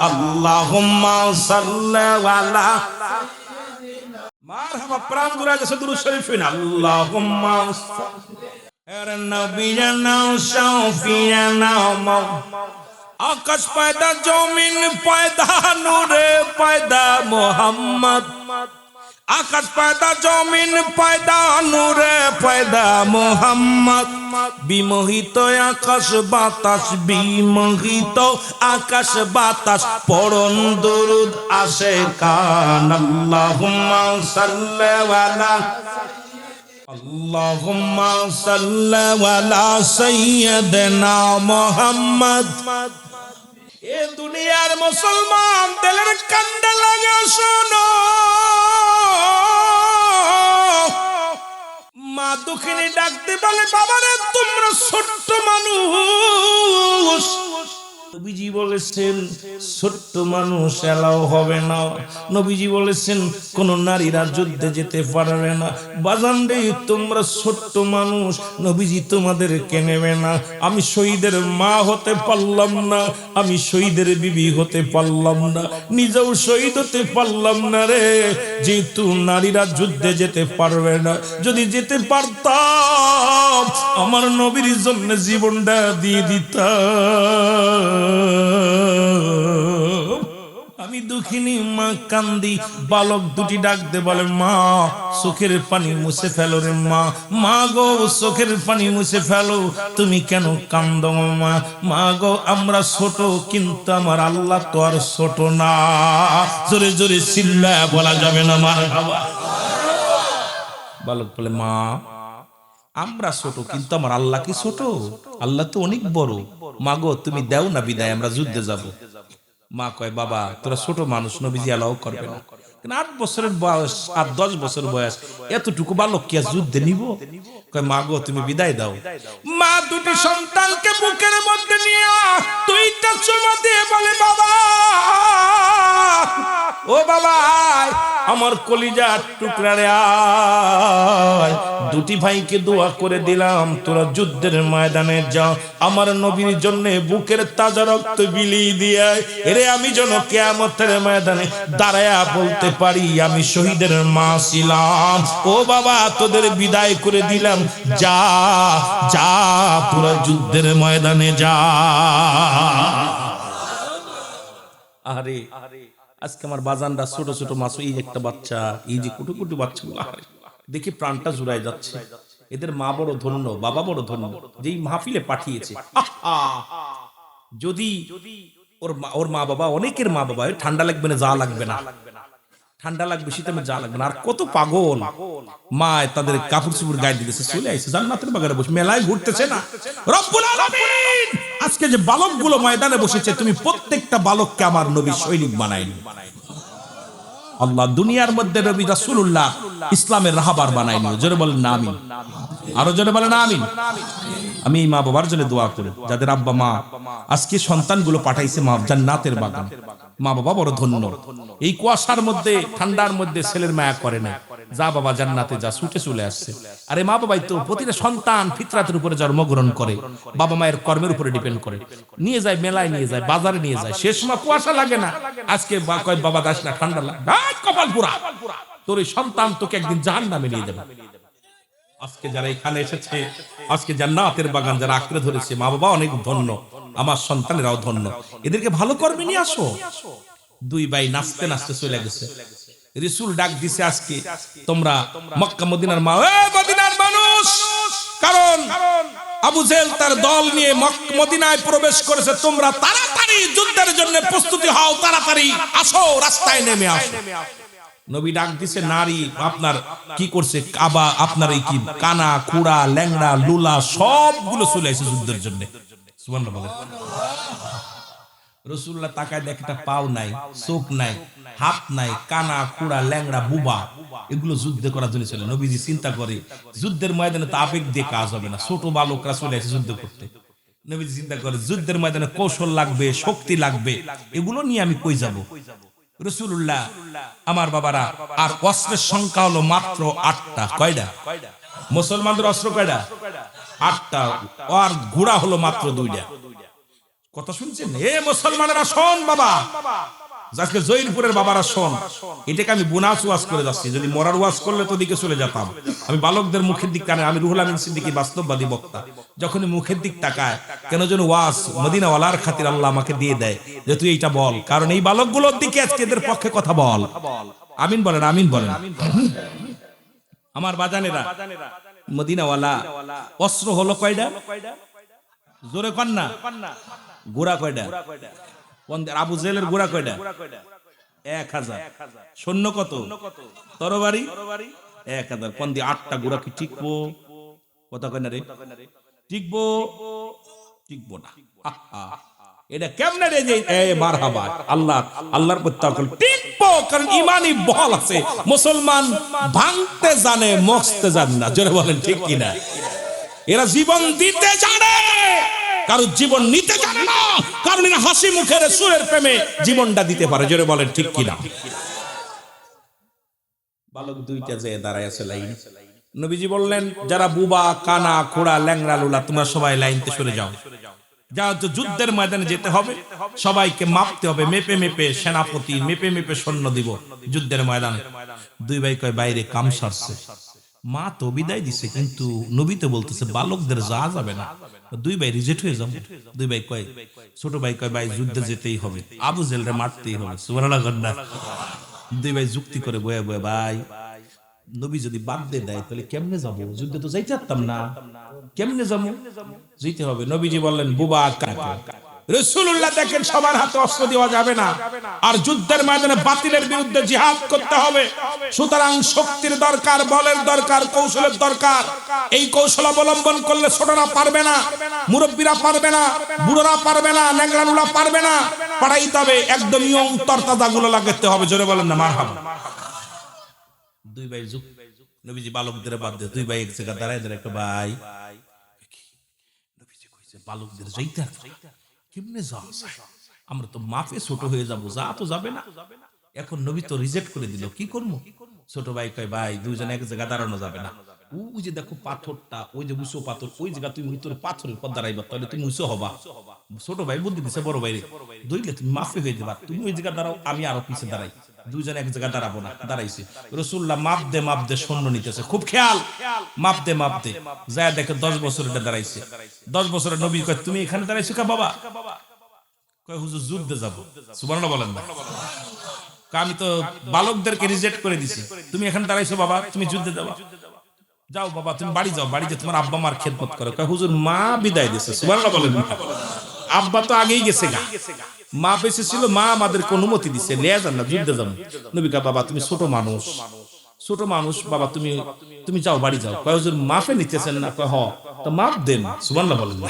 আল্লাহুম্মা সাল্লি আলা, মারহাবা, প্রাণ জুড়ে যাচ্ছে দুরূদ শরীফ। আল্লাহুম্মা নবিয়ানা শাফিয়ানা, আকাশ পয়দা জমিন পয়দা নূরে পয়দা মোহাম্মদ, আকাশ পয়দা জমিন পয়দা নূরে পয়দা মোহাম্মদ বিমোহিত আকাশ বাতাস বিমোহিত আকাশ বাতাস পড়ন দরুদ আসে কান আল্লাহুম্মা সাল্লি আলা আল্লাহুম্মা সাল্লি আলা সাইয়্যিদিনা মুহাম্মদ। এ দুনিয়ার মুসলমান দিলের কান্দে লাগে শোনো, মা দুঃখিনী ডাকতে বলে বাবারে তোমরা ছোট্ট মানুষ। নবীজি বলেছেন ছোট্ট মানুষ এলাও হবে না। নবীজি বলেছেন কোন নারীরা যুদ্ধে যেতে পারবে না। বাজান রে তোমরা ছোট্ট মানুষ, নবীজি তোমাদেরকে নেবে না। আমি শহীদের মা হতে পারলাম না, আমি শহীদের বিবি হতে পারলাম না, নিজেও শহীদ হতে পারলাম না রে। যেহেতু নারীরা যুদ্ধে যেতে পারবে না, যদি যেতে পারতাম আমার নবীর জন্য জীবনটা দিয়ে দিতাম। আমি দুঃখিনী মা কান্দি। বালক দুটি ডাক দে বলে মা চোখের পানি মুছে ফেলো রে মা, মা গো চোখের পানি মুছে ফেলো, তুমি কেন কান্দো মা? মা গো আমরা ছোট কিন্তু আমার আল্লাহ তো আর ছোট না। জোরে জোরে চিল্লায়া বলা যাবে না মারহাবা। বালক বলে মা আমরা ছোট কিন্তু আমার আল্লাহ কি ছোট? আল্লাহ তো অনেক বড়। মা গো তুমি দাও না বিদায়, আমরা যুদ্ধে যাব। মা কয় বাবা তোরা ছোট মানুষ, নবীজি এলাও করবে না। 8 বছরের বয়স 8-10 বছর বয়স, এতটুকু বালক কি আর যুদ্ধে নিব? কয় মা গো তুমি বিদায় দাও। মা দুটি সন্তানকে বুকের মধ্যে নিয়ে 2টা চুমা দিয়ে বলে বাবা ও বাবা আমার কলিজার টুকরা রে আয়। দুটি ভাইকে দোয়া করে দিলাম তোরা যুদ্ধের ময়দানে যাও, আমার নবীর জন্য বুকের তাজা রক্ত বিলিয়ে দিয়ে এরে আমি যেন কিয়ামতের ময়দানে দাঁড়ায়া বলতে পারি আমি শহীদের মা ছিলাম। ও বাবা তোদের বিদায় করে দিলাম, যা যা তোরা যুদ্ধের ময়দানে যা। আরে আজকে আমার বাজানরা ছোট ছোট মাছ, এই একটা বাচ্চা, এই যে কুটু কুটু বাচ্চাগুলো দেখি প্রাণটা জুড়ায় যাচ্ছে। এদের মা বড় ধন্য, বাবা বড় ধন্য, যেই মাহফিলে পাঠিয়েছে। যদি ওর মা বাবা, অনেকের মা বাবা ঠান্ডা লাগবে না, যা লাগবে না, ঠান্ডা লাগবে শীতে যা লাগবে না। আর কত পাগল মা তাদের কাপড় চুপড় গায়ে দিতেছে, চলে আসছে জান্নাতের বাগানে বসে মেলায় ঘুরতেছে না। রব্বুল আলামিন আজকে যে বালকগুলো ময়দানে বসেছে, তুমি প্রত্যেকটা বালককে আমার নবী সৈনিক বানাইনি। আল্লাহ দুনিয়ার মধ্যে নবী রাসূলুল্লাহ ইসলামের রাহবার বানাইনি। জোরে বলেন না আমিন, আরো জোরে বলেন না আমিন। আমি মা বাবার জন্য দোয়া করি যাদের আব্বা মা আজকে সন্তানগুলো পাঠাইছে মা জান্নাতের বাগান। মা বাবা বড় ধন্য। এই কুয়াশার মধ্যে ঠান্ডার মধ্যে ছেলের মায়া করে না, যা বাবা জান্নাতে যা, ছুটে চলে আসছে। আরে মা বাবাই তো প্রতিটা সন্তান ফিতরাতের উপরে জন্মগ্রহণ করে, বাবা মায়ের কর্মের উপরে ডিপেন্ড করে, নিয়ে যায় মেলায়, নিয়ে যায় বাজারে, নিয়ে যায়। শেষ সময় কুয়াশা লাগে না, আজকে কয় বাবা দাস না ঠান্ডা লাগে, কপাল পুরা, তোর এই সন্তান তোকে একদিন জাহান্নামে নিয়ে যাবে। আজকে যারা এখানে এসেছে, আজকে জান্নাতের বাগান যারা আঁকড়ে ধরেছে, মা বাবা অনেক ধন্য, আমার সন্তানেরাও ধন্য। এদেরকে ভালো কর্মে নিয়ে আসো। দুই ভাই নাচতে নাচতে চলে গেছে। রাসূল ডাক দিছে আজকে তোমরা মক্কা মদিনার মদিনার মানুষ, কারণ আবু জেহেল তার দল নিয়ে মদিনায় প্রবেশ করেছে। তোমরা তাড়াতাড়ি যুদ্ধের জন্য প্রস্তুতি হও, তাড়াতাড়ি আসো, রাস্তায় নেমে আসো। নবী ডাক দিছে নারী আপনার কি করছে, কাবা আপনার এই কি কানা খুড়া ল্যাংড়া লুলা সবগুলো চলে আসে যুদ্ধের জন্য। সুবহানাল্লাহ বলেন। রাসূলুল্লাহ তাকায় দেখে একটা পাও নাই, চোখ নাই, হাত নাই, কানা খুড়া ল্যাংড়া বুবা, এগুলো যুদ্ধ করার জন্য চলে। নবীজি চিন্তা করে যুদ্ধের ময়দানে তো আবেগ দিয়ে কাজ হবে না, ছোট বালকরা চলে আসে যুদ্ধ করতে। নবীজি চিন্তা করে যুদ্ধের ময়দানে কৌশল লাগবে, শক্তি লাগবে, এগুলো নিয়ে আমি কই যাব। রাসূলুল্লাহ আমার বাবারা, আর অস্ত্রের সংখ্যা হলো মাত্র 8টা। কয়টা? মুসলমানদের অস্ত্র কয়টা? 8টা। আর ঘোড়া হলো মাত্র 2টা। কথা শুনছেন? এ মুসলমানেরা শোন বাবা, আজকে জয়ীরপুরের বাবারা শোন, এটাকে আমি বোনাস ওয়াজ করে যাচ্ছি। যদি মরার ওয়াজ করলে তো দিকে চলে যেতাম। আমি বালকদের মুখের দিক কানে, আমি রুহুল আমিন সিদ্দিকী বাস্তববাদী বক্তা, যখনই মুখের দিক তাকায় কেন যেন ওয়াজ মদিনাওয়ালার খাতির আল্লাহ আমাকে দিয়ে দেয় যে তুই এইটা বল, কারণ এই বালকগুলোর দিকে আজকে এদের পক্ষে কথা বল। আমিন বলেন, আমিন বলেন। আমার বাজানেরা, মদিনাওয়ালা অস্ত্র হলো কয়টা? জোরে কন্যা গোড়া কয়টা? আবু জেলের গোড়া কয়টা? 1000। সৈন্য কত? তরবারি 1000। পন্দি 8টা গোড়া কি টিকবো? কথা কয় না রে, টিকবো? টিকবো না। এটা কেমনে রে? যে মারহাবা, আল্লাহ আল্লাহর প্রতি তাওয়াক্কুল, টিকবো, কারণ ঈমানি বল আছে। মুসলমান ভাঙতে জানে, মস্তে জানে না। জোরে বলেন ঠিক কিনা? এরা জীবন দিতে জানে, কারণ জীবন নিতে জানে না। কারণ এরা হাসি মুখের সুরের প্রেমে জীবনটা দিতে পারে। জোরে বলেন ঠিক কিনা? বালক দুইটা যে দাঁড়ায় আছে লাইন। নবীজি বললেন, যারা বুবা, কানা, খোড়া, ল্যাংড়া, লুলা, তোমরা সবাই লাইনতে সরে যাও। যা যুদ্ধের ময়দানে যেতে হবে, সবাইকে মাপতে হবে। মেপে মেপে সেনাপতি, মেপে মেপে সৈন্য দিব যুদ্ধের ময়দানে। দুই ভাই কয়, বাইরে কাম সারছে। মা তো বিদায় দিছে, কিন্তু নবী তো বলতেছে বালকদের যা যাবে না। দুই ভাই রিজেক্ট হয়ে যাবে। দুই ভাই কয়, ছোট ভাই কয়, ভাই যুদ্ধে যেতেই হবে, আবু জেলরে মারতেই হবে। সুবহানাল্লাহ। দুই ভাই যুক্তি করে বয়ে বয়ে, ভাই নবী যদি বাদ দিয়ে দেয় তাহলে কেমনে যাবো? যুদ্ধে তো যাইতে পারতাম না, কেমনে যাবো? যেতে হবে। নবীজি বললেন, বুবা কাকে। রাসূলুল্লাহ দেখেন, সবার হাতে অস্ত্র দেওয়া যাবে না, আর যুদ্ধের ময়দানে বাতিলের বিরুদ্ধে জিহাদ করতে হবে। সুতরাং শক্তির দরকার, বলের দরকার, কৌশলের দরকার। এই কৌশল অবলম্বন করলে ছোটরা পারবে না, মুরব্বীরা পারবে না, বুড়োরা পারবে না, ন্যাংরানুলা পারবে না। পাঠাইতে হবে একদম ইয়ং তরতাজা গুলো লাগাতে হবে। জোরে বলেন না মারহাবা। দুই ভাই নবীজি বালকদের বাদ দিয়ে দুই ভাই এক জায়গা দাঁড়ায় দাঁড়ায়, একটা ভাই নবীজি কইছে বালকদের যাইতে কেমনে যাওয়া যায়? আমরা তো মাফে ছোট হয়ে যাবো, যা তো যাবে না। এখন নবী তো রিজেক্ট করে দিল, কি করবো? ছোট ভাই কয়, ভাই দুইজনে এক জায়গা দাঁড়ানো যাবে না। ওই যে দেখো পাথরটা, ওই যে উঁচু পাথর, ওই জায়গা তুমি ভিতরে পাথরের পর দাঁড়াইবা, তাহলে তুমি উঁচু হবা। ছোট ভাই বুদ্ধি দিছে বড় ভাই, ধরলে তুমি মাফে হয়ে যাবা, তুমি ওই জায়গা দাঁড়াও, আমি আরো পিছিয়ে দাঁড়াই। দুইজনে এক জায়গা দাঁড়াবো না। দাঁড়াইছে। রাসূলুল্লাহ মাপ দে সৈন্য নিতেছে, খুব খেয়াল। মাপ দে যায় দেখে 10 বছর এটা দাঁড়াইছে। 10 বছরের নবী কয়, তুমি এখানে দাঁড়াইছো কা বাবা? কয়, হুজুর যুদ্ধে যাব। সুবহানাল্লাহ বলেন না। আমি তো বালকদেরকে রিজেক্ট করে দিছি, তুমি এখানে দাঁড়াইছো বাবা, তুমি যুদ্ধে যাবা। যাও বাবা, তুমি বাড়ি যাও, বাড়িতে তোমার আব্বা মার খেদমত করো। কয়, হুজুর মা বিদায় দিছে। সুবহানাল্লাহ বলেন না। আব্বা তো আগেই গেছে গা, মা বেঁচে ছিল, মা আমাদেরকে অনুমতি দিছে, লিয়া যান না, যুদ্ধে যাবো। নবী কয়, বাবা তুমি ছোট মানুষ বাবা, তুমি যাও, বাড়ি যাও। কয়, হুজুর মাফে নিতেছেন না? কয়, হ, তো মাফ দেন। সুবহানাল্লাহ বলেন না।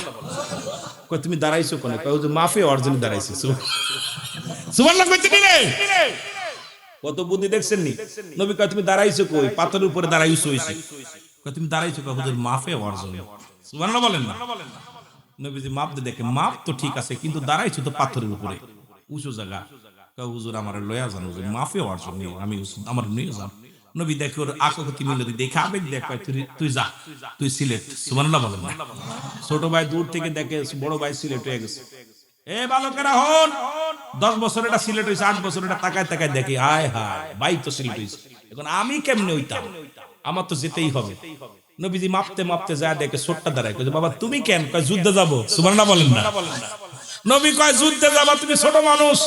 কয়, তুমি দাঁড়াইছো কোনে? কয়, হুজুর মাফে অর্জনে দাঁড়াইছি। সুবহানাল্লাহ কইতে দিলে কত বুদ্ধি দেখছেন নি? নবী কয়, তুমি দাঁড়াইছো কই? পাথরের উপরে দাঁড়াইছো হইছে। কয়, তুমি দাঁড়াইছো কয়? হুজুর মাফে অর্জনে। সুবহানাল্লাহ বলেন না। নবীজি মাপ দিয়ে দেখে, মাপ তো ঠিক আছে, কিন্তু দাঁড়াইছো তো পাথরের উপরে, উঁচু জায়গা। কয়, হুজুর আমার লয়া যান, হুজুর মাফে অর্জন, আমি আমার নিয়ে যান। নবী দেখে ওর আকতি মিলতি দেখে আবেগ দেখ, তুই যা, তুই সিলেট। সুবহানাল্লাহ বলেন না। ছোট ভাই দূর থেকে দেখে বড় ভাই সিলেট হয়ে গেছে। এ বালকেরা হন, 10 বছর এটা সিলেট হয়েছে, 8 বছর এটা তাকায় তাকায় দেখি, হায় হায় ভাই তো সিলেট হয়েছে, এখন আমি কেমনে হইতাম? আমার তো যেতেই হবে। নবীজি মাপতে যায় দেখে ছোট্টা দাঁড়ায়, কয়, বাবা তুমি কেন? কয়, যুদ্ধে যাবো। সুবহানাল্লাহ বলেন না। নবী কয়, যুদ্ধে যাবা, তুমি ছোট মানুষ,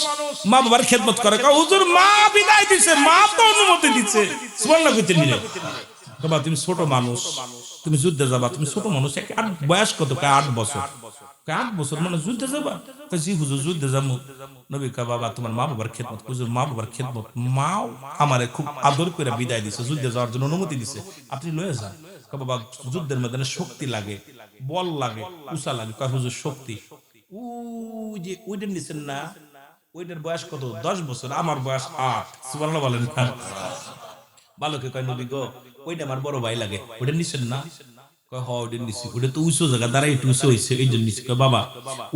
মা বাবার খেদমত করে। কয়, হুজুর মা বিদায় দিছে, মা তো অনুমতি দিচ্ছে। সুবহানাল্লাহ কইতে নিলে, বাবা তুমি ছোট মানুষ, তুমি যুদ্ধে যাবা, তুমি ছোট মানুষ। বয়স কত? কয়, 8 বছর। 8 বছর মানে যুদ্ধে যাবা? কয়, জি হুজুর যুদ্ধে যাবো। নবী কয়, বাবা তোমার মা বাবার খেদমত। হুজুর মা বাবার খেদমত, মাও আমারে খুব আদর করে বিদায় দিছে, যুদ্ধে যাওয়ার জন্য অনুমতি দিছে, আপনি লয়ে যান। কয়, বাবা যুদ্ধের ময়দানে শক্তি লাগে, বল লাগে, উষা লাগে। কয়, হুজুর শক্তি ওই যে ওইটার নিছেন না, ওইটার বয়স কত? 10 বছর, আমার বয়স 8। সুবহানাল্লাহ বলেন না। বালকে কয়, নবী গো, ওইটা আমার বড় ভাই লাগে, ওইটা নিছেন না? কয়, হ ওইটা নিছি, ওইটা তো উঁচু জায়গা দাঁড়াই একটু উঁচু হয়েছে, এই জন্য নিছি। কয়, বাবা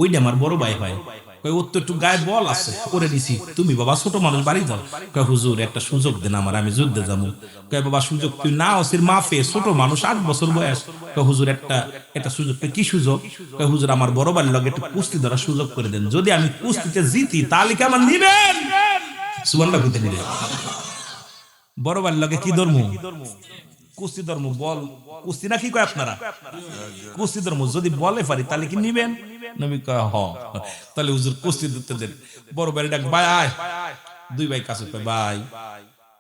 ওইটা আমার বড় ভাই হয়। কয়, ওর তো একটু গায়ে বল আছে, ওরে নিছি, তুমি বাবা ছোট মানুষ, বাড়ি যাও। কয়, হুজুর একটা সুযোগ দেন আমার, আমি যুদ্ধে যাবো। কয়, বাবা সুযোগ তুই না ওসির মাফে, ছোট মানুষ, 8 বছর বয়স। কয়, হুজুর একটা সুযোগ। কি সুযোগ? কয়, হুজুর আমার বড় ভাইয়ের লগে একটু কুস্তি ধরার সুযোগ করে দেন, যদি আমি কুস্তিতে জিতি তাহলে কি আমার নিবেন? সুবহানাল্লাহ কইতে নিলে, বড় ভাইয়ের লগে কি ধর্ম? কুস্তি ধর্ম, বল কুস্তি না কি কয় আপনারা? কুস্তি ধর্ম, যদি বলে পারি তাহলে কি নিবেন? নবী কয়, হ, তাহলে হুজুর কুস্তি ধরতে দেন। বড় ভাই ডাক, ভাই আয়। দুই ভাই কাছে কয়, ভাই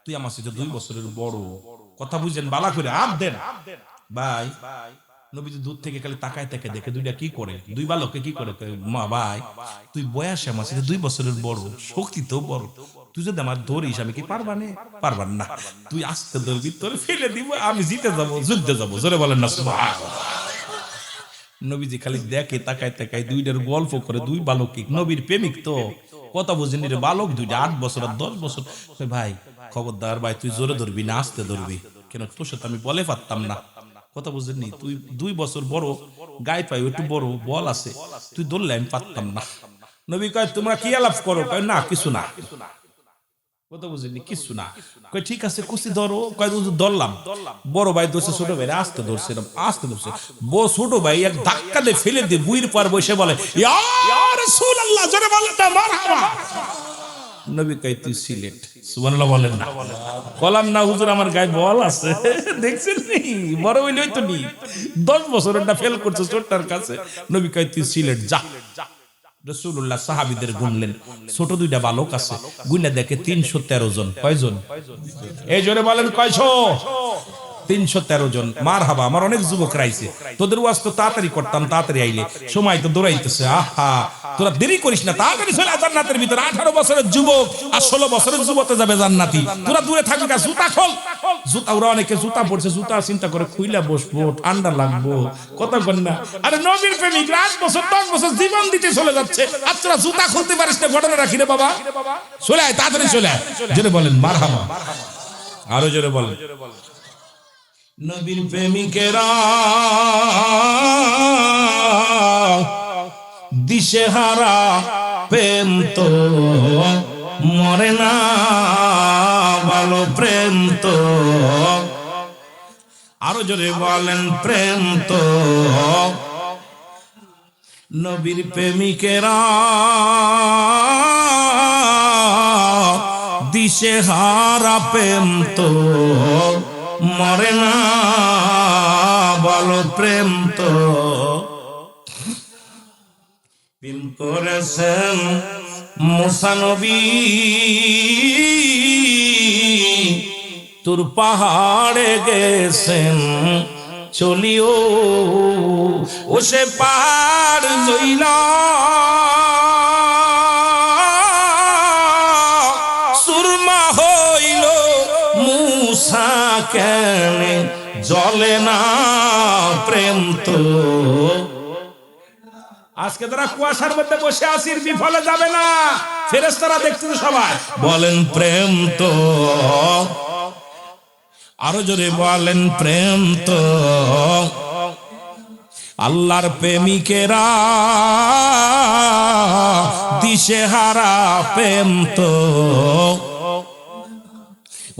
তুই আমার সাথে 2 বছরের বড়, কথা বুঝেন বালা করে আপ দেন ভাই। নবীজি দূর থেকে খালি তাকায় তাকে দেখে দুইটা কি করে, দুই বালককে কি করে, মা ভাই তুই বয়সে আমার সাথে 2 বছরের বড়, শক্তি তো বড়, তুই যদি আমার ধরিস আমি কি পারবানে? পারবার না, তুই আসতে ধরবি, তোর ফেলে দিব, আমি জিতে যাবো, যুদ্ধে যাবো। জোরে বলেন না সুবহানাল্লাহ। নবীজি খালি দেখে তাকায় তাকায়, দুইটার গল্প করে, 2 বালক নবীর প্রেমিক তো, কথা বুঝেনি রে, বালক দুইটা 8 বছর আর 10 বছর। ভাই খবরদার ভাই, তুই জোরে ধরবি না আস্তে ধরবি, কেন তোর সাথে আমি বলে পারতাম না, কথা বুঝেননি, তুই 2 বছর বড়, গায়ে পাই একটু বড়, বল আছে, তুই ধরলে আমি পারতাম না। নবী কয় তোমরা কি আলাপ করো? কয় না কিছু না, কথা বুঝেননি, কিছু না। কয় ঠিক আছে কুস্তি ধরো। কয় ধরলাম, বড় ভাই ধরছে, ছোট ভাই আস্তে ধরছে, আস্তে ধরছে, ছোট ভাই এক ধাক্কা দিয়ে ফেলে দিয়ে বুইর পর বসে বলে ইয়া রাসূলুল্লাহ, জোরে বলেন না মারহাবা। নবী কয় তুই সিলেট, সুবহানাল্লাহ বলেন না। কলাম না হুজুর আমার গায়ে বল আছে, দেখছেন নি, বড় হইলে হইতো নি, 10 বছরটা ফেল করছে ছোটটার কাছে। নবী কয় তুই সিলেট যা। রাসূলুল্লাহ সাহাবীদের গুনলেন, ছোট 2টা বালক আছে, গুনে দেখে 313 জন। কয়জন? এই জোরে বলেন কয়শো? 313 জন। মারহাবা। আমার অনেক যুবক রাইছে, তোদের ওয়াজ তো তাড়াতাড়ি করতাম, তাড়াতাড়ি আইলে, সময় তো দৌড়াইতেছে, আহা তোরা দেরি করিস না, তাড়াতাড়ি চলে জান্নাতের ভিতরে। 18 বছরের যুবক আর 16 বছরের যুবতে যাবে জান্নাতি, তোরা দূরে থাকবি না, জুতা খোল। জুতা, ওরা অনেকে জুতা পড়ছে, জুতা চিন্তা করে খুইলা বসবো, ঠান্ডা লাগবো, কথা বল না। আরে নবীর প্রেমিক 8 বছর 10 বছর জীবন দিতে চলে যাচ্ছে, আর তোরা জুতা খুলতে পারিস না, ঘটনা রাখি রে বাবা, চলে আয় তাড়াতাড়ি চলে আয়। জোরে বলেন মারহাবা, আরো জোরে বলেন। নবীর প্রেমিকেরা দিশেহারা, প্রেম তো মরে না, ভালো প্রেম তো, আরো জোরে বলেন প্রেম তো। নবীর প্রেমিকেরা দিশেহারা, প্রেম তো মরে না, বলো প্রেম তো। প্রেম করেছেন মুসা নবী, তুর পাহাড়ে গেছেন চলিও, ও সে পাহাড় লইলা সুরমা হইল, মুসা কেন জ্বলে না প্রেম তো। আজকে তারা কুয়াশার মধ্যে বসে আসির বিফলে যাবে না, ফেরেশতারা দেখতেছে সবাই, বলেন প্রেম তো, আরো জোরে বলেন প্রেম তো। আল্লাহর প্রেমিকেরা দিশেহারা, প্রেম তো।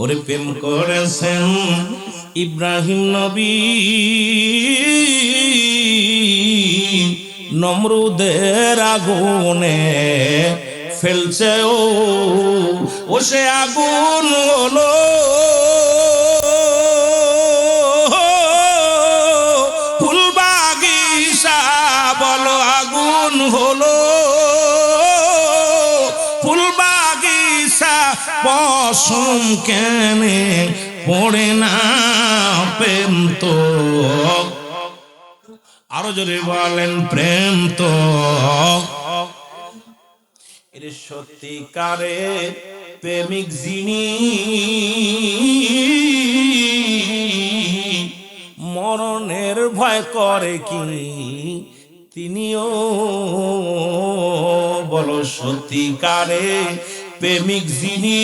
ওরে প্রেম করেছেন ইব্রাহিম নবী, নমরুদের আগুনে ফেলছে ও সে আগুন হলো ফুল বাগিচা, বলো আগুন হলো ফুল বাগিচা, পশম কেনে পড়ে না প্রেম তো। আরো জোরে বলেন প্রেম তো। এর সত্যিকারে প্রেমিক যিনি, মরণের ভয় করে কি তিনিও, বলো সত্যিকারে প্রেমিক যিনি,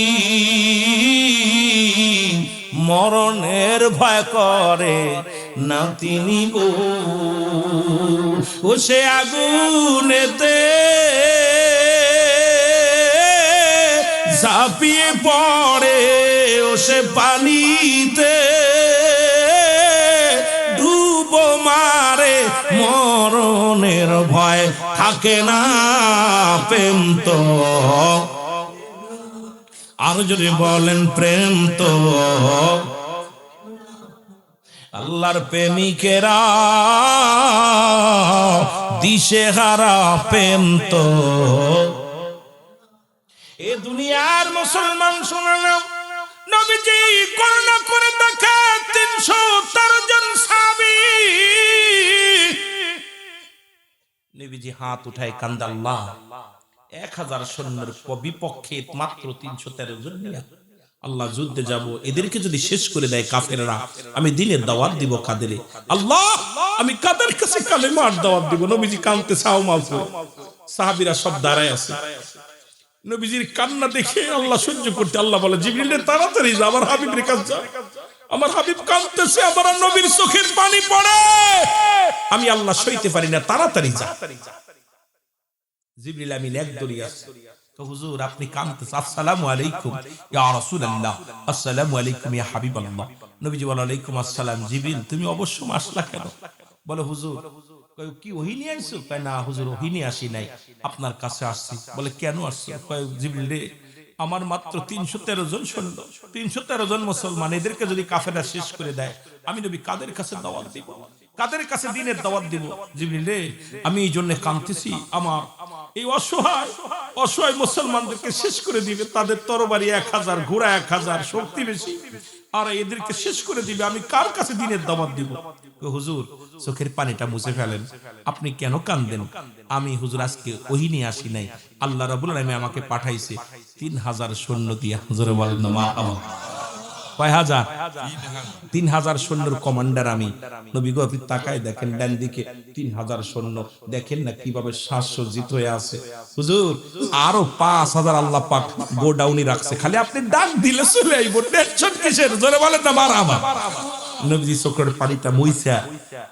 মরণের ভয় করে না তিনি গো, ও সে আগুনেতে ঝাঁপিয়ে পড়ে, ও সে পানিতে ডুব মারে, মরণের ভয় থাকে না প্রেম তো। আর যদি বলেন প্রেম তো। আল্লাহর প্রেমিকেরা দিশেহারা, প্রেম তো। এ দুনিয়ার মুসলমান শোনা নাও, নবী নবীজি গণনা করে দেখে 313 জন সাহাবী। নবীজি হাত উঠায় কান্দে, আল্লাহ 1000 সৈন্যের বিপক্ষে মাত্র 313 জন নিয়ে আল্লাহ যুদ্ধে যাব, এদেরকে যদি শেষ করে দেয় কাফেররা, আমি দিনের দাওয়াত দিব কাদের? আল্লাহ আমি কাদের কাছে কালেমার দাওয়াত দিব? নবীজি কাঁদতে চাও মাফ। সাহাবীরা সব দাঁড়ায় আছে। নবীজির কান্না দেখে আল্লাহ সহ্য করতে আল্লাহ বলে, জিবরিল তাড়াতাড়ি যা, আমার হাবিবের কাছে যা, আমার হাবিব কাঁদতেছে, আমার নবীর চোখের পানি পড়ে, আমি আল্লাহ সইতে পারি না, তাড়াতাড়ি যা। জিবরিল আমিন এক দৌড়ে আসে, তো হুজুর আপনি কাঁদতেছেন, আসসালামু আলাইকুম ইয়া রাসূলুল্লাহ, আসসালামু আলাইকুম ইয়া হাবিবাল্লাহ। নবীজি বলে, ওয়ালাইকুম আসসালাম। জিবরিল তুমি অবশ্য আসলা কেন? বলে, হুজুর কয় কি ওহী নিয়ে আইছো? কয় না হুজুর ওহী নিয়ে আসি নাই, আপনার কাছে আসছি। বলে কেন আসছো? কয় জিবরিল রে, আমার মাত্র 313 জন সৈন্য, 313 জন মুসলমান, এদেরকে যদি কাফেররা শেষ করে দেয়, আমি নবী কাদের কাছে দাওয়াত দিব? কাদের কাছে দিনের দাওয়াত দিব? জিবরিল রে, আমি এই জন্য কাঁদতেছি, আমার এই অসহায় অসহায় মুসলমানদেরকে শেষ করে দিবে, তাদের তরবারি 1000, ঘোড়া 1000, শক্তি বেশি, আর এদেরকে শেষ করে দিবে, আমি কার কাছে দিনের দাওয়াত দিব? হুজুর চোখের পানিটা মুছে ফেলেন, আপনি কেন কাঁদেন? আমি হুজুর আজকে ওহী নিয়ে আসি নাই, আল্লাহ রাব্বুল আলামিন আমাকে পাঠাইছে 3000 সৈন্য দিয়া। হুজুরে বলেন না মারহাবা। কয় হাজার? 3000 সৈন্যের কমান্ডার আমি। নবী গো আপনি তাকায় দেখেন ডান দিকে 3000 সৈন্য, দেখেন না কিভাবে শ্বাসসজ্জিত হয়ে আছে। হুজুর আরো 5000 আল্লাহ পাক গোডাউনি রাখছে, খালি আপনি ডাক দিলে চলে আইব, টেনশন কিসের? জোরে বলেন না মারহাবা। নবীজি চোখের পানিটা মুইছা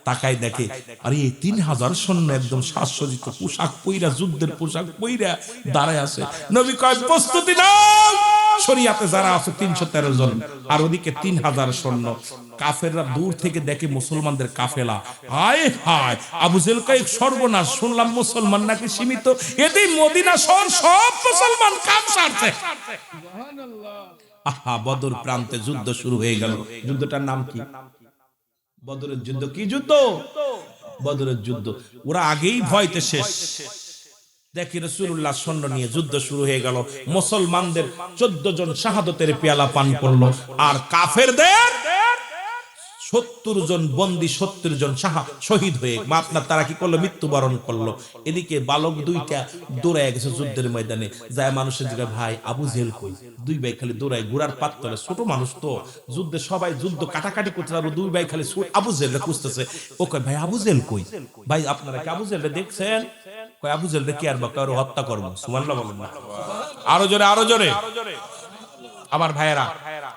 তাকায় দেখে, আরে 3000 সৈন্য একদম শ্বাসসজ্জিত, পোশাক পইরা, যুদ্ধের পোশাক পইরা দাঁড়ায় আছে। নবী কয় প্রস্তুতি নাও। শরীয়তে যারা আছে 313 জন, আর ওদিকে 3000 সৈন্য। কাফেররা দূর থেকে দেখে মুসলমানদের কাফেলা, হায় হায়, আবু জেহেল কয় সর্বনাশ, শুনলাম মুসলমান নাকি সীমিত, এতেই মদিনা শহর সব মুসলমান কাম সারছে। সুবহানাল্লাহ। আহা, বদর প্রান্তে যুদ্ধ শুরু হয়ে গেল। যুদ্ধটার নাম কি? বদরের যুদ্ধ। কি যুদ্ধ? বদরের যুদ্ধ। ওরা আগেই ভয়তে শেষ। দেখি রাসূলুল্লাহ সৈন্য নিয়ে যুদ্ধ শুরু হয়ে গেল। মুসলমানদের 14 জন শাহাদাতের পেয়ালা পান করলো, আর কাফেরদের 70 জন বন্দী, 70 জন শহীদ হয়ে আপনার তারা কি করলো? মৃত্যুবরণ করলো। এদিকে বালক দুইটা দৌড়ায় গেছে যুদ্ধের ময়দানে, যায় মানুষের জায়গায়, ভাই আবু জেহেল কই? দুই ভাই খালি দৌড়ায়, ঘোড়ার পাত তলে, ছোট মানুষ তো, যুদ্ধে সবাই যুদ্ধ কাটাকাটি করতে, আর দুই ভাই খালি আবু জেহেলকে খুঁজতেছে। ও কয় ভাই আবু জেহেল কই? ভাই আপনারা কি আবু জেহেলকে দেখছেন? কয় আবু জেহেলকে কি আর বাকি হত্যা করবো? সুবহানাল্লাহ বলেন না। আরো জোরে, আরো জোরে। আমার ভাইয়েরা,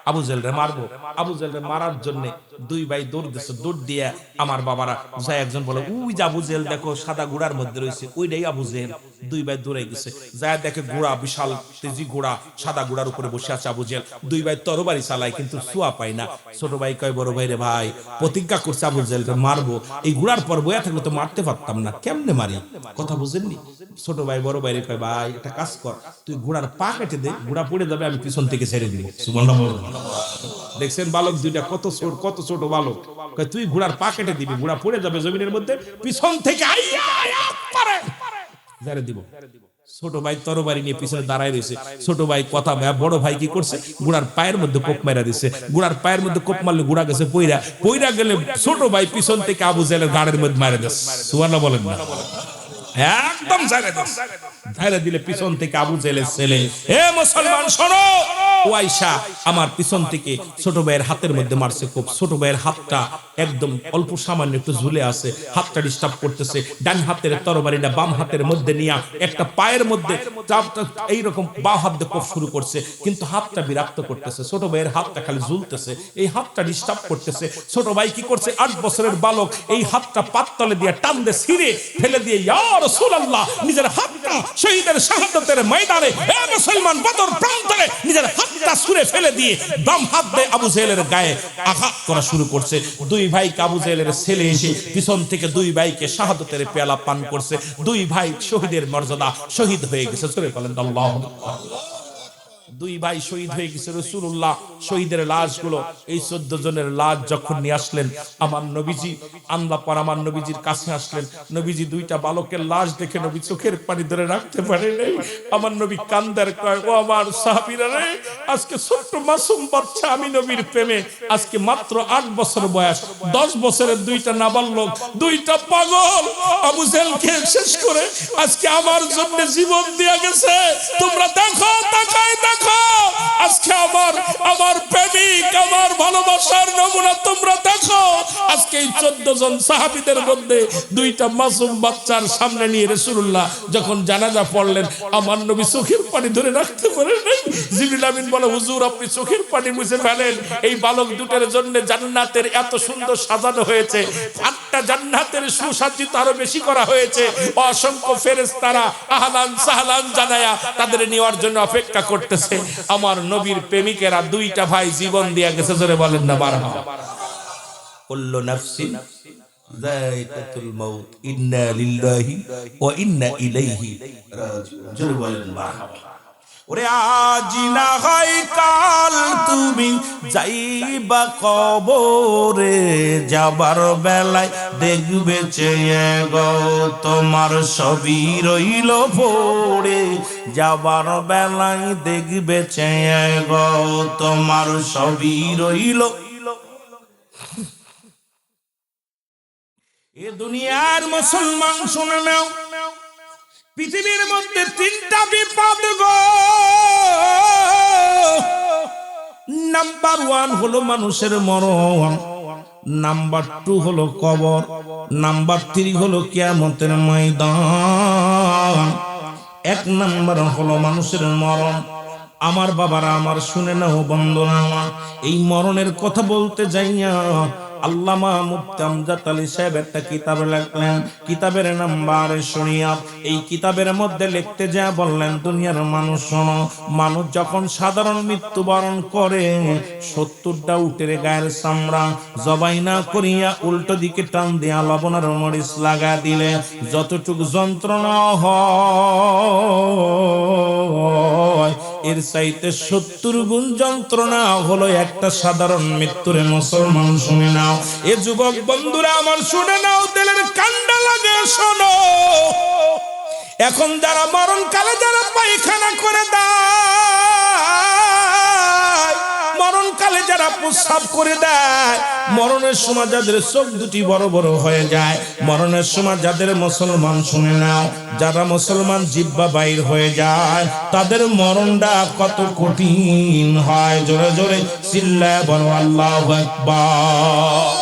আবু জেহেলরে মারবো। আবু জেহেলরে মারার জন্য দুই ভাই দৌড় দিচ্ছে, দৌড় দিয়ে আমার বাবারা যায়, একজন বলে ওই যে আবু জেহেল দেখো সাদা ঘোড়ার মধ্যে রয়েছে, ওইটাই আবু জেহেল। দুই ভাই দৌড়ে গেছে, যায় দেখে ঘোড়া, বিশাল তেজি ঘোড়া, সাদা ঘোড়ার উপরে বসে আছে আবু জেহেল। দুই ভাই তরবারি চালায় কিন্তু ছোঁয়া পায় না। ছোট ভাই কয় বড় ভাই রে, ভাই প্রতিজ্ঞা করছে আবু জেহেলকে মারবো, এই ঘোড়ার পর বয়া থাকলে তো মারতে পারতাম না, কেমনে মারি? কথা বুঝেননি? ছোট ভাই বড় ভাই রে কয়, ভাই একটা কাজ কর, তুই ঘোড়ার পা কেটে দে, ঘোড়া পড়ে যাবে, আমি পিছন থেকে ছেড়ে দিব। সুবহানাল্লাহ। দেখছেন বালক দুইটা কত ছোট, কত ছোট বালক। কয় তুই ঘোড়ার পা কেটে দিবি, ঘোড়া পড়ে যাবে জমিনের মধ্যে, পিছন থেকে ছেড়ে দিব। ছোট ভাই তরবারি নিয়ে পিছনে দাঁড়ায় রয়েছে। ছোট ভাই কথা, বড় ভাই কি করছে? ঘোড়ার পায়ের মধ্যে কোপ মারা দিছে। ঘোড়ার পায়ের মধ্যে কোপ মারলে ঘোড়া গেছে পইরা, পইরা গেলে ছোট ভাই পিছন থেকে আবু জেহেলের গাড়ির মধ্যে মারা দিছে। সুবহানাল্লাহ বলেন না। একদম ঝাড়া দিলে পিছন থেকে আবু জেহেলের ছেলে, হে মুসলমান শোনো, ও আয়েশা আমার পিছন থেকে ছোট ভাইয়ের হাতের মধ্যে মারছে কোপ। ছোট ভাইয়ের হাতটা একদম অল্প সামান্য একটু ঝুলে আছে, হাতটা ডিস্টার্ব করতেছে। ডান হাতের তরবারিটা বাম হাতের মধ্যে নিয়ে একটা পায়ের মধ্যে এইরকম বাম হাত দিয়ে কোপ শুরু করছে, কিন্তু হাতটা বিরক্ত করতেছে। ছোট ভাইয়ের হাতটা খালি ঝুলতেছে, এই হাতটা ডিস্টার্ব করতেছে। ছোট ভাই কি করছে? 8 বছরের বালক, এই হাতটা পাততলে দিয়ে টান দিয়ে ছিঁড়ে ফেলে দিয়ে, ইয়া রাসূলুল্লাহ, নিজের হাতটা শহীদের শাহাদাতের ময়দানে, হে মুসলমান বদর প্রান্তরে নিজের হাতটা ছুঁড়ে ফেলে দিয়ে বাম হাত দিয়ে আবু জেহেলের গায়ে আঘাত করা শুরু করছে। দুই ভাই আবু জেহেলের ছেলে এসে পিছন থেকে দুই ভাইকে শাহাদাতের পেয়ালা পান করছে। দুই ভাই শহীদের মর্যাদা, শহীদ হয়ে গেছে। চলে বলেন আল্লাহু আকবার। দুই ভাই শহীদ হয়ে গেছে। রাসূলুল্লাহ শহীদের লাশগুলো এই 14 জনের লাশ যখন নিয়ে আসলেন আমার নবীজি, আল্লাহ পাক আমার নবীজির কাছে আসলেন। নবীজি দুইটা বালকের লাশ দেখে নবী চোখের পানি ধরে রাখতে পারে নাই। আমার নবী কান্দার কয়, ও আমার সাহাবীরা রে, আজকে ছোট্ট মাসুম বাচ্চা আমি নবীর প্রেমে, আজকে মাত্র 8 বছর বয়স, 10 বছরের দুইটা নাবালক, দুইটা পাগল আবু জেহেলকে শেষ করে আজকে আমার জন্য জীবন দিয়া গেছে। তোমরা দেখো, তাকায় দেখো, আজকে আমার প্রেমিক, আমার ভালোবাসার নমুনা তোমরা দেখো। আজকে এই 14 জন সাহাবীদের মধ্যে দুইটা মাসুম বাচ্চার সামনে নিয়ে রাসূলুল্লাহ যখন জানাজা পড়লেন আমার নবী চোখের পানি ধরে রাখতে পারেন নাই। জিবরিল আমিন বলে, হুজুর আপনি চোখের পানি মুছে ফেলেন, এই বালক দুটোর জন্য জান্নাতের এত সুন্দর সাজানো হয়েছে, 8টা জান্নাতের সুসজ্জিত আরো বেশি করা হয়েছে, অসংখ্য ফেরেশতারা আহলান সাহলান জানায়া তাদের নেওয়ার জন্য অপেক্ষা করতেছে। আমার নবীর প্রেমিকেরা দুইটা ভাই জীবন দিয়া গেছে, জোরে বলেন না মারহাবা। কুল্লু নাফসিন যায়কাতুল মাউত, ইন্না লিল্লাহি ওয়া ইন্না ইলাইহি রাজিউন, জোরে বলেন মারহাবা। ওরে আজ না হয় কাল তুমি যাইবা কবরে, যাবার বেলায় দেখবে চেয়ে গো তোমার সবই রইল পড়ে, যাবার বেলায় দেখবে চেয়ে গো তোমার সবই রইল। এ দুনিয়ার মুসলমান শুনে নাও, পৃথিবীর মধ্যে 3টা বিপদ গো। নাম্বার 1 হলো মানুষের মরণ, নাম্বার 2 হলো কবর, নাম্বার 3 হলো কিয়ামতের ময়দান। 1 নাম্বার হলো মানুষের মরণ। আমার বাবারা আমার শুনে নাও বন্ধুরা আমার, এই মরণের কথা বলতে যাইয়া আল্লামা মুফতি আমজাদ আলী সাহেব একটা কিতাব লিখলেন, কিতাবের নাম্বার শুনিয়া এই কিতাবের মধ্যে লিখতে যা বললেন, দুনিয়ার মানুষ শোনো, মানুষ যখন সাধারণ মৃত্যুবরণ করে 70টা উটের গায়ের চামড়া জবাই না করিয়া উল্টো দিকে টান দিয়া লবণ আর মরিচ লাগা দিলে যতটুকু যন্ত্রণা হয় এর চাইতে 70 গুণ যন্ত্রণা হলো একটা সাধারণ মৃত্যুরে। মুসলমান শুনে নাও, এ যুবক বন্ধুরা আমার শুনে নাও, দিলের কান্ডা লাগে শোনো। এখন যারা মরণকালে যারা পায়খানা করে দেয়, মরণকালে যারা প্রস্রাব করে দেয়, মরণের সময় যাদের চোখ দুটি বড় বড় হয়ে যায়, মরণের সময় যাদের মুসলমান শুনে নাও, যারা মুসলমান জিহ্বা বাইর হয়ে যায়, তাদের মরণটা কত কঠিন হয়। জোরে জোরে চিল্লায় বলো আল্লাহু আকবার।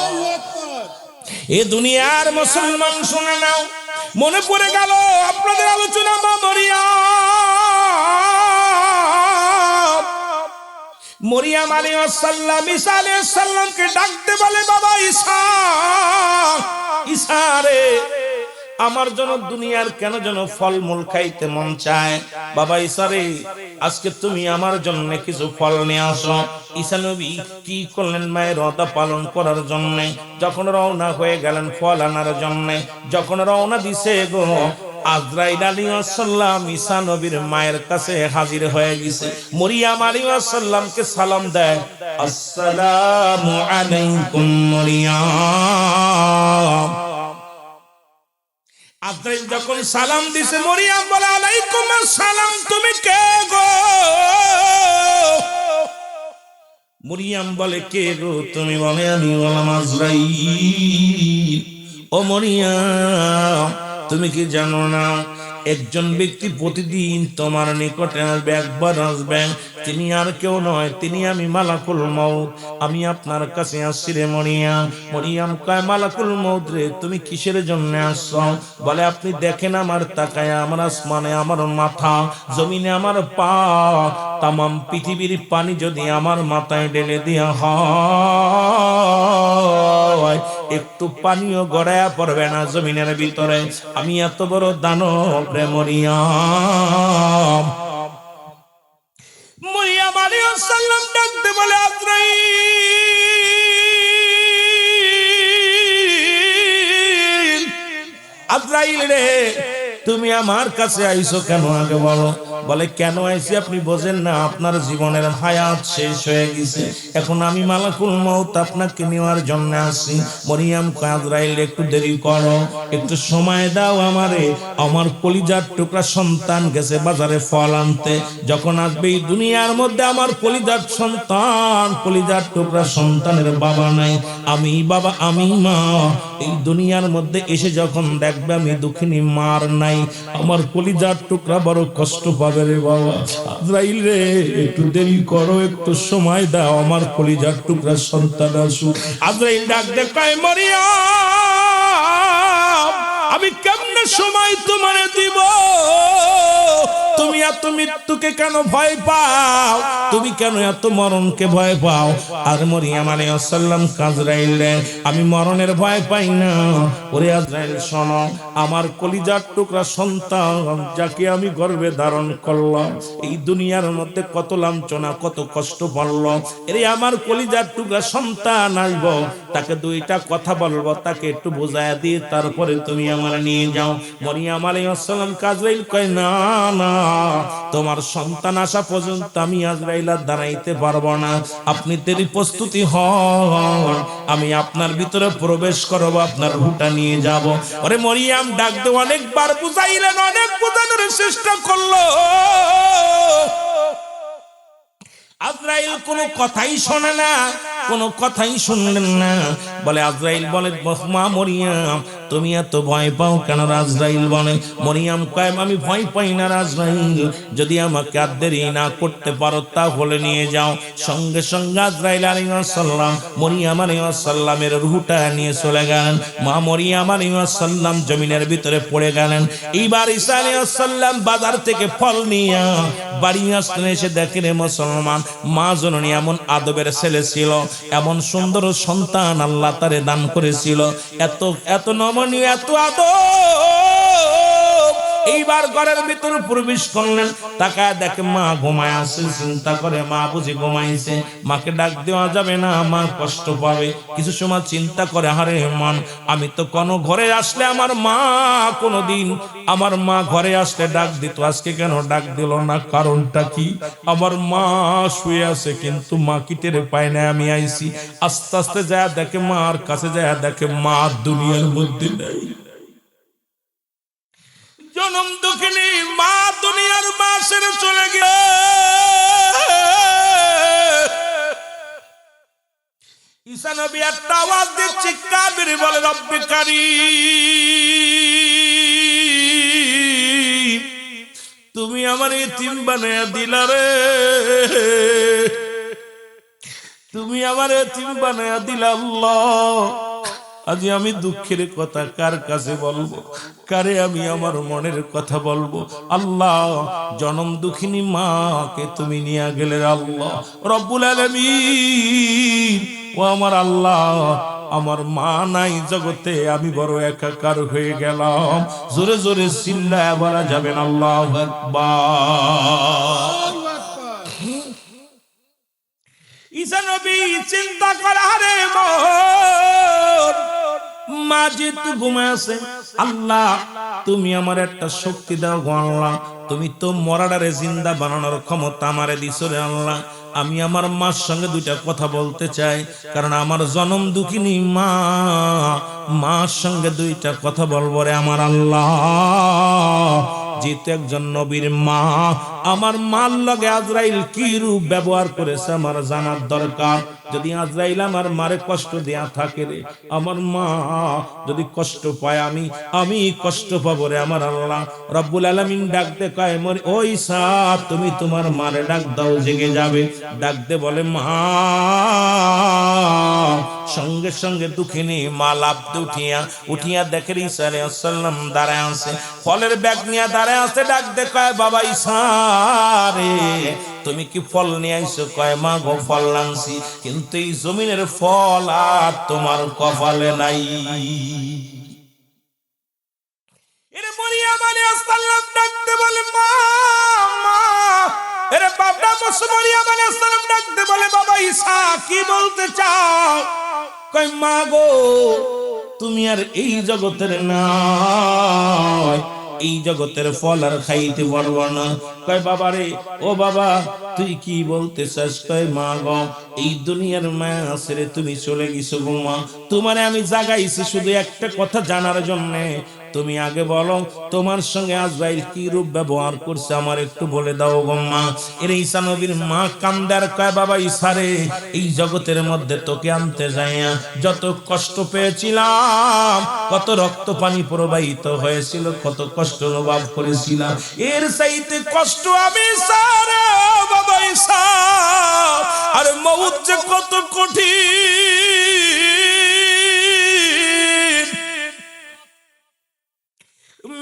এ দুনিয়ার মুসলমান শুনে নাও, মনে পড়ে গেল আপনাদের আলোচনা মা মরিয়ম আলাইহিস সালাম ঈসা আলাইহিস সালামকে ডাকতে বলে, বাবা ঈসা, ঈসা রে, আমার জন্য দুনিয়ার কেন যেন ফলমূল খাইতে মন চায়, বাবা ঈসা রে আজকে তুমি আমার জন্য কিছু ফল নিয়ে আসো। ঈসা নবী কি করলেন, মায়ের ওয়াদা পালন করার জন্য যখন রওনা হয়ে গেলেন ফল আনার জন্য, যখন রওনা দিছে গো আজরাইল আলাইহিস সালাম ঈসা নবীর মায়ের কাছে হাজির হয়ে গেছে। মরিয়ম আলাইহিস সালামকে সালাম দেয়, আসসালামু আলাইকুম মরিয়ম। আজরাইল যখন সালাম দিছে, মরিয়ম বলে, আলাইকুম আসসালাম, তুমি কে গো? মরিয়ম বলে, কে গো তুমি? বলে, আমি হলাম আজরাইল। ও মরিয়ম, তুমি কি জানো না একজন ব্যক্তি প্রতিদিন তোমার নিকটে আসবে, একবার আসবেন, তিনি আর কেউ নয়, তিনি আমি মালাকুল মউত। আমি আপনার কাছে আসছি রে মরিয়ম। মরিয়ম কয়, মালাকুল মউত রে, তুমি কিসের জন্য আসছো? বলে, আপনি দেখেন আমার তাকায়, আমার আসমানে আমার মাথা, জমিনে আমার পা, তামাম পৃথিবীর পানি যদি আমার মাথায় ঢেলে দেয়া হয়, একটু পানিও গড়ায়া পড়বে না জমিনের ভিতরে। আমি এত বড় দানব রে মরিয়ম। মরিয়ম আলাইহিস সালাম ডাকতে বলে, আজরাইল, আজরাইল রে, তুমি আমার কাছে আইছো কেন আগে বলো? বলে কেন আইছি আপনি বোঝেন না? আপনার জীবনের হায়াত শেষ হয়ে গেছে, এখন আমি মালাকুল মউত আপনাকে নেওয়ার জন্য আসি। মরিয়ম কয় আজরাইল একটু দেরি করো, একটু সময় দাও আমারে, আমার কলিজার টুকরা সন্তান গেছে বাজারে ফল আনতে, যখন আসবে এই দুনিয়ার মধ্যে আমার কলিজার সন্তান, কলিজার টুকরা সন্তানের বাবা নাই, আমি বাবা আমি মা, এই দুনিয়ার মধ্যে এসে যখন দেখবে আমি দুঃখিনী মার নাই, আমার কলিজার টুকরা বড় কষ্ট পাবে রে বাবা। আজরাইল রে একটু দেরি করো, একটু সময় দাও, আমার কলিজার টুকরা সন্তান আসুক। আজরাইল ডাক দেয় কয় মরিয়ম আমি কেমনে সময় তোমারে দিব? তুমি এত মৃত্যুকে কেন ভয় পাও? তুমি কেন এত মরণকে ভয় পাও? আর মরিয়ম আলাইহিস সালাম আজরাইল রে আমি মরণের ভয় পাই না। ওরে আজরাইল শোনো, আমার কলিজার টুকরা সন্তান যাকে আমি গর্ভে ধারণ করলাম, এই দুনিয়ার মধ্যে কত লাঞ্ছনা কত কষ্ট পারলো, এরে আমার কলিজার টুকরা সন্তান আসবো, তাকে দুইটা কথা বলবো, তাকে একটু বোঝায় দিয়ে তারপরে তুমি আমার নিয়ে যাও। মরিয়ম আলাইহিস সালাম আজরাইল কয় না না, তোমার সন্তান আসা পর্যন্ত আমি আজরাইল আর দাঁড়াইতে পারবো না, আপনি তেরি প্রস্তুতি হন, আমি আপনার ভিতরে প্রবেশ করব, আপনার রূহটা নিয়ে যাব। ওরে মরিয়ম ডাক দে অনেকবার বুঝাইলেন, অনেক বোঝানোর চেষ্টা করলো, আজরাইল কোনো কথাই শোনে না, কোনো কথাই শুনলেন না। বলে আজরাইল বলে মা মরিয়ম তুমি এত ভয় পাও কেন? আজরাইল বলে মরিয়ম কয় আমি ভয় পাই না আজরাইল, যদি আমাকে আর দেরি না করতে পারো তাহলে নিয়ে যাও। সঙ্গে সঙ্গে আজরাইল আলাইহিস সালাম মরিয়ম আলাইহিস সালামের রূহটা নিয়ে চলে গেলেন। মা মরিয়ম আলাইহিস সালাম জমিনের ভিতরে পড়ে গেলেন। এইবার ঈসা আলাইহিস সালাম বাজার থেকে ফল নিয়ে বাড়ি আসলেন, এসে দেখেন মুসলমান মা জননী এমন আদবের ছেলে ছিল, এমন সুন্দর সন্তান আল্লাহ তারে দান করেছিল, এত এত নমনীয়, এত আদব। এইবার ঘরের ভিতরে প্রবেশ করলেন, তাকায় দেখে মা ঘুমায় আছে, চিন্তা করে মা বুঝি ঘুমাইছে, মাকে ডাক দেওয়া যাবে না, মা কষ্ট পাবে। কিছু সময় চিন্তা করে হারে মান, আমি তো কোনো ঘরে আসলে আমার মা কোনোদিন আমার মা ঘরে আসলে ডাক দিত, আজকে কেন ডাক দিল না? কারণটা কি? আমার মা শুয়ে আছে কিন্তু মা কি টের পায় না আমি আইছি। আস্তে আস্তে যায় দেখে মার কাছে যায় দেখে মা দুনিয়ার মধ্যে নাই। জনম দুঃখিনী মা দুনিয়ার মা ছেড়ে চলে গেল। ঈসা নবী একটা আওয়াজ দিয়ে চিৎকার করে বলে রব্বে কারীম তুমি আমার ইতিম বানায়া দিলা রে, তুমি আমার ইতিম বানায়া দিলা আল্লাহ। আজ আমি দুঃখের কথা কার কাছে বলবো, কারে আমি আমার মনের কথা বলবো? আল্লাহ জনম দুঃখিনী মাকে তুমি নিয়ে গেলে আল্লাহ রব্বুল আলামিন। ও আমার আল্লাহ, আমার মা নাই জগতে, আমি বড় একাকার হয়ে গেলাম। জোরে জোরে চিল্লায়া বলা যাবে না আল্লাহু আকবার। ঈসা নবী চিন্তা করে আরে মা যেহেতু ঘুমায় আছে, আল্লাহ তুমি আমার একটা শক্তি দাও গো আল্লাহ, তুমি তো মরাডারে জিন্দা বানানোর ক্ষমতা আমারে দিছো রে আল্লাহ। আমি আমার মার সঙ্গে দুইটা কথা বলতে চাই, কারণ আমার জনম দুঃখিনী মা, মার সঙ্গে দুইটা কথা বলবো রে আমার আল্লাহ। যেহেতু একজন নবীর মা, আমার মার লগে আজরাইল কি রূপ ব্যবহার করেছে আমার জানার দরকার। যদি আজরাইল আমার মারে কষ্ট দেয়া থাকে রে, আমার মা যদি কষ্ট পায় আমি কষ্ট পাবো রে আমার আল্লাহ। রব্বুল আলামিন ডাক দে কয় ও ঈসা তুমি তোমার মারে ডাক দাও, জেগে যাবে। ডাক দে বলে মা। সঙ্গে সঙ্গে দুঃখিনী মা লাফতে উঠিয়া দেখে ঈসা আলাইহিস সালাম দাঁড়ায় আছে, ফলের ব্যাগ নিয়ে দাঁড়ায় আছে। ডাক দে কয় বাবা ঈসা রে তুমি কি ফল নিয়ে আইছো? কয় মা গো ফল আনছি, কিন্তু এই জমিনের ফল আর তোমার কপালে নাই। এরে মরিয়ম আলাইহিস সালাম ডাকতে বলে মা মা, এরে বাবা মরিয়ম আলাইহিস সালাম ডাকতে বলে বাবা ঈসা কি বলতে চাও? কয় মা গো তুমি আর এই জগতের নয়, এই জগতের ফল আর খাইতে পারবো না। কয় বাবা রে, ও বাবা তুই কি বলতে চাস? কয় মা গো, এই দুনিয়ার মায়া ছেড়ে তুমি চলে গেছো গো মা, তোমারে আমি জাগাইছি শুধু একটা কথা জানার জন্য। তুমি আগে বলো তোমার সঙ্গে আজরাইল কি রূপ ব্যবহার করছে আমার একটু বলে দাও গো মা। এর ঈসা নবীর মা কান্দার কয় বাবা ঈসা রে, এই জগতের মধ্যে তোকে আনতে যাইয়া যত কষ্ট পেয়েছিলাম, কত রক্ত পানি প্রবাহিত হয়েছিল, কত কষ্ট অনুভব করেছিলাম, এর চাইতে কষ্ট আমি সারা বাবা ঈসা। আর মউত যে কত কঠিন,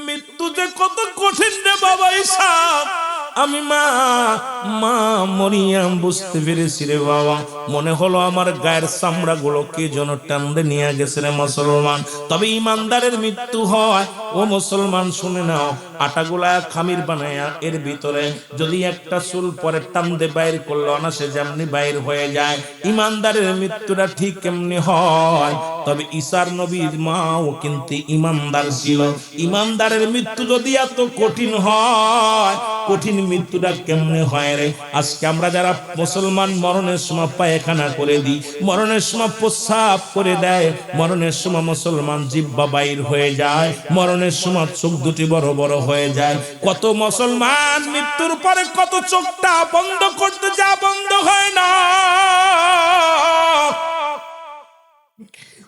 মৃত্যু যে কত কঠিন রে বাবা ঈসা। আমি মা মরিয়াম বুঝতে পেরেছি রে বাবা। মনে হলো আমার গায়ের চামড়া গুলো কে যেন টানতে নিয়ে গেছে রে মুসলমান। তবে ইমানদারের মৃত্যু হয় ও মুসলমান শুনে নাও, আটাগুলা খামির বানায়া এর ভিতরে যদি একটা চুল পরে টানতে বাইর করলো না, সে যেমনি বাইর হয়ে যায়। ইমানদারের মৃত্যুটা ঠিক কেমনি হয়। তবে ঈসার নবীর মাও কিন্তু ইমানদার ছিল। ইমানদারের মৃত্যু যদি এত কঠিন হয়, কঠিন মৃত্যুটা কেমনে হয় রে? আজকে আমরা যারা মুসলমান মরণের সময় পায়খানা করে দিই, মরণের সময় প্রস্রাব করে দেয়, মরণের সময় মুসলমান জিহ্বা বাইর হয়ে যায়, মরণের সময় চোখ দুটি বড় বড় হয়ে যায়। কত মুসলমান মৃত্যুর পরে কত চোখটা বন্ধ করতে যা বন্ধ হয় না।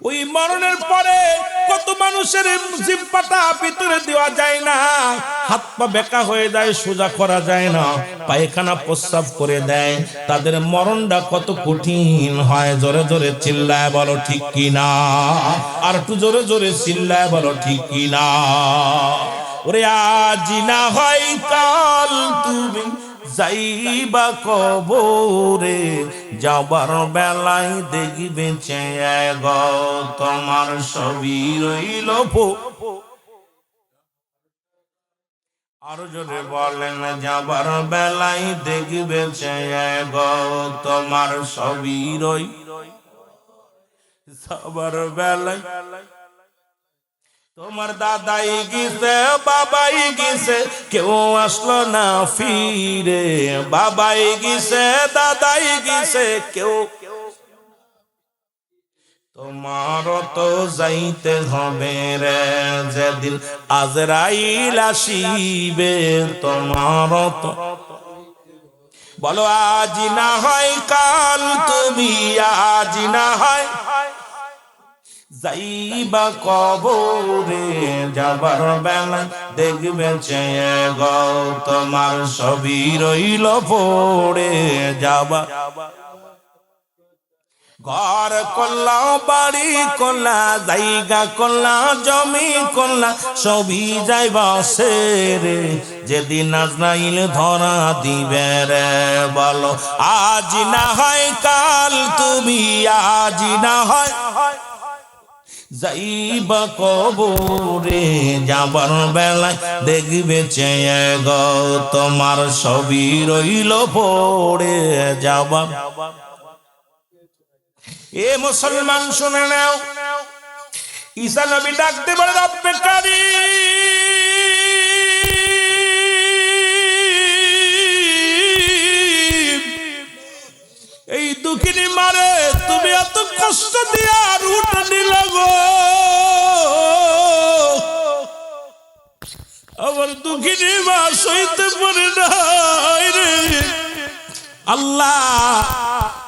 ওই মরণের পরে কত মানুষের জিহ্বাটা ভিতরে দেওয়া যায় না, হাত পা বেঁকা হয়ে যায়, সোজা করা যায় না, পায়খানা প্রস্রাব করে দেয়। তাদের মরণটা কত কঠিন হয়। জোরে জোরে চিল্লায় বলো ঠিক কিনা, আর একটু জোরে জোরে চিল্লায় বলো ঠিক কিনা। ওরে আজ না হয় কাল তুমি যাইবা কবরে, যাবার বেলায় দেখবে চেয়ে গো তোমার সবই রইল। আরো জোরে বলেন, যাবার বেলায় দেখবে চেয়ে গো তোমার সবই রইল। যাবার বেলায় তোমার দাদাই গেছে, বাবাই গেছে, কেউ আসলো না ফিরে। বাবাই গেছে, দাদাই গেছে, কেউ। তোমার তো যাইতে হবে রে যেদিন আজরাইল আসিবে। তোমার তো বলো আজ না হয় কাল তুমি, আজ না হয় যাইবা কবরে, যাবার বেলা দেখবে চেয়ে গো তোমার সবই রইল পড়ে। যাবা ঘর করলা, বাড়ি করলা, জায়গা করলা, জমি করলা, সবই যাইবা সেরে যেদিন আজরাইল ধরা দিবে রে। বলো আজ না হয় কাল তুমি, আজ না হয় যাইবা কবরে, যাবার বেলায় দেখবে চেয়ে গো তোমার সবই রইল পড়ে। যাবা এ মুসলমান শুনে নাও, ঈসা নবী ডাকতে বলে রব্বে কারীম, এই দুঃখিনী মারে তুমি এত কষ্ট দিয়া রুট নিল গো, আমার দুঃখিনী মা সইতে পারে নাই রে। আল্লাহ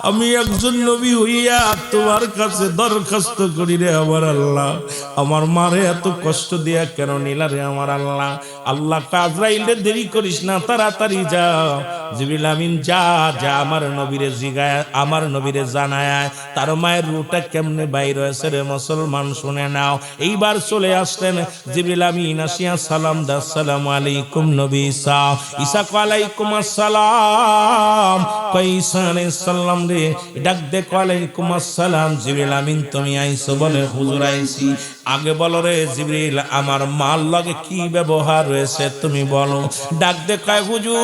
আমি একজন নবী হইয়া তোমার কাছে দরখাস্ত করি রে আমার আল্লাহ, আমার মারে এত কষ্ট দিয়া কেন নিলা রে আমার আল্লাহ। আল্লাহ আজরাইলে দেরি করিস না, তাড়াতাড়ি যা। জিবরিল আমিন যা যা আমার নবীরে জিগায়, আমার নবীরে জানায় তার মায়ের রুটা কেমনে বাইর হয়েছে রে মুসলমান শুনে নাও। এইবার চলে আসলেন জিবরিল আমিন আসিয়া সালাম দা, আসসালামু আলাইকুম নবী ঈসা। ঈসা ওয়ালাইকুম আসসালাম। কই ঈসা আলাইহিস সালাম রে, ডাক দে ওয়ালাইকুম আসসালাম। জিবরিল আমিন তুমি আইছো? বলে হুজুর আইছি। আগে বলো রে জিবরিল আমার মার লগে কি ব্যবহার হয়েছে তুমি বলো। ডাক দে কয় হুজুর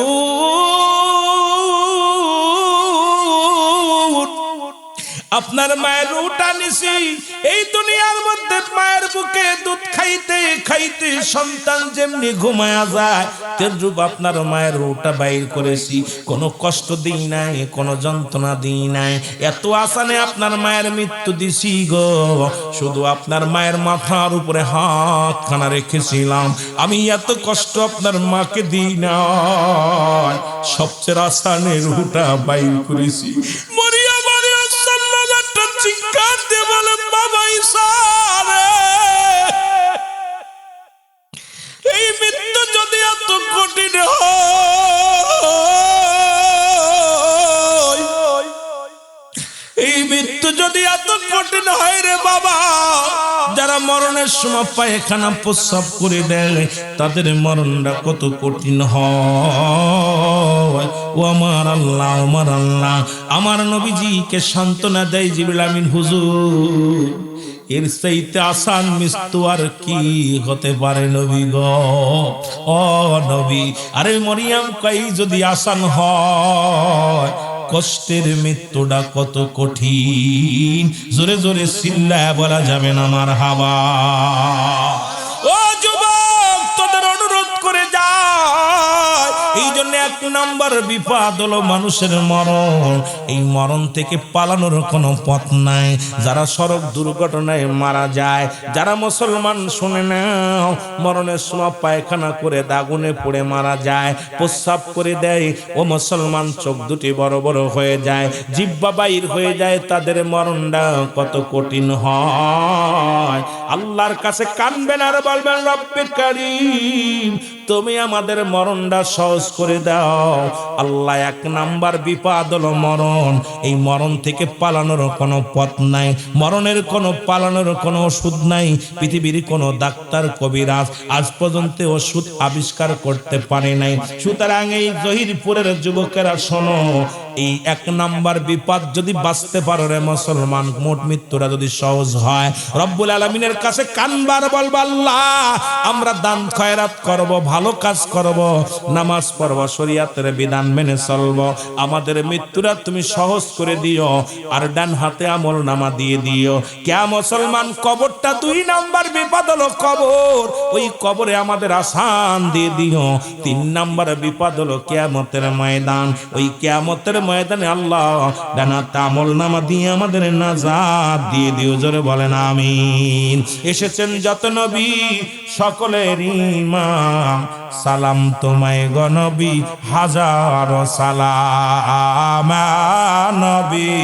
আপনার মায়ের রুটা নিছি এই দুনিয়ার মধ্যে মায়ের বুকে দুধ খাইতে খাইতে সন্তান যেমনি ঘুমায়া যায় তেরূপ আপনার মায়ের রুটা বাইর করেছি, কোনো কষ্ট দিই নাই, কোনো যন্ত্রণা দিই নাই, এত আসানে আপনার মায়ের মৃত্যু দিছি গো। শুধু আপনার মায়ের মাথার উপরে হাত খানা রেখেছিলাম, আমি এত কষ্ট আপনার মাকে দিই না, সবচেয়ে আসানে রুটা বাইর করেছি। মরিয়া মরিয়া সাল্লাল্লাহু চিৎকার দিয়ে বলে বাবা ঈসা রে, এই মৃত্যু যদি এত কঠিন হয়, এই মৃত্যু যদি এত কঠিন হয় রে বাবা, যারা মরণের সময় পায়খানা প্রস্রাব করে দেয় তাদের মরণটা কত কঠিন হয়। ও আমার আল্লাহ, আমার আল্লাহ, আমার নবীজিকে সান্ত্বনা দেয় জিবরিল আমিন, হুজুর এর চাইতে আসান মৃত্যু আর কি হতে পারে নবী গো। ও নবী, আরে মরিয়ম কই যদি আসান হয়, কষ্টের মৃত্যুটা কত কঠিন, জোরে জোরে চিল্লায় বলা যাবে না মারহাবা। ও যুবক, তোদের অনুরোধ করে যায়, এই জন্য এক নম্বর বিপদ হলো মানুষের মরণ। এই মরণ থেকে পালানোর কোনো পথ নাই। যারা সড়ক দুর্ঘটনায় মারা যায়, যারা মুসলমান শুনে নাও, মরণের সময় পায়খানা করে দাগুনে পড়ে মারা যায়, প্রস্রাব করে দেয়, ও মুসলমান চোখ দুটি বড় বড় হয়ে যায়, জিহ্বা বাইর হয়ে যায়, তাদের মরণটা কত কঠিন হয়। আল্লাহর কাছে কানবেন আর বলবেন রব্বে কারীম, তুমি আমাদের মরণটা সহজ করে দাও। আল্লাহ, এক নাম্বার বিপদ হলো মরণ। এই মরণ থেকে পালানোর কোনো পথ নাই, মরণের কোনো পালানোর কোনো ওষুধ নাই। পৃথিবীর কোনো ডাক্তার কবিরাজ আজ পর্যন্ত ওষুধ আবিষ্কার করতে পারে নাই। সুতরাং এই জহিরপুরের যুবকেরা শোনো, এই এক নাম্বার বিপদ যদি বাঁচতে পারো রে মুসলমান, মোট মৃত্যুটা যদি সহজ হয়, রব্বুল আলামিনের কাছে কানবার বলবা, আল্লাহ আমরা দান খয়রাত করব, ভালো কাজ করব, নামাজ পড়ব, শরীয়তের বিধান মেনে চলব, আমাদের মৃত্যুটা তুমি সহজ করে দিও, আর ডান হাতে আমল নামা দিয়ে দিও। কে মুসলমান, কবরটা দুই নাম্বার বিপদ হলো কবর, ওই কবরে আমাদের আসান দিয়ে দিও। তিন নাম্বার বিপদ হলো কিয়ামতের ময়দান, ওই কিয়ামতের ময়দানে আল্লাহ ডান হাতে আমল নামা দিয়ে আমাদের নাজাত দিয়ে দিও। জোরে বলেন আমিন। এসেছেন যত নবী সকলের ইমাম, সালাম তোমায় গো নবী, হাজারো সালাম নবী।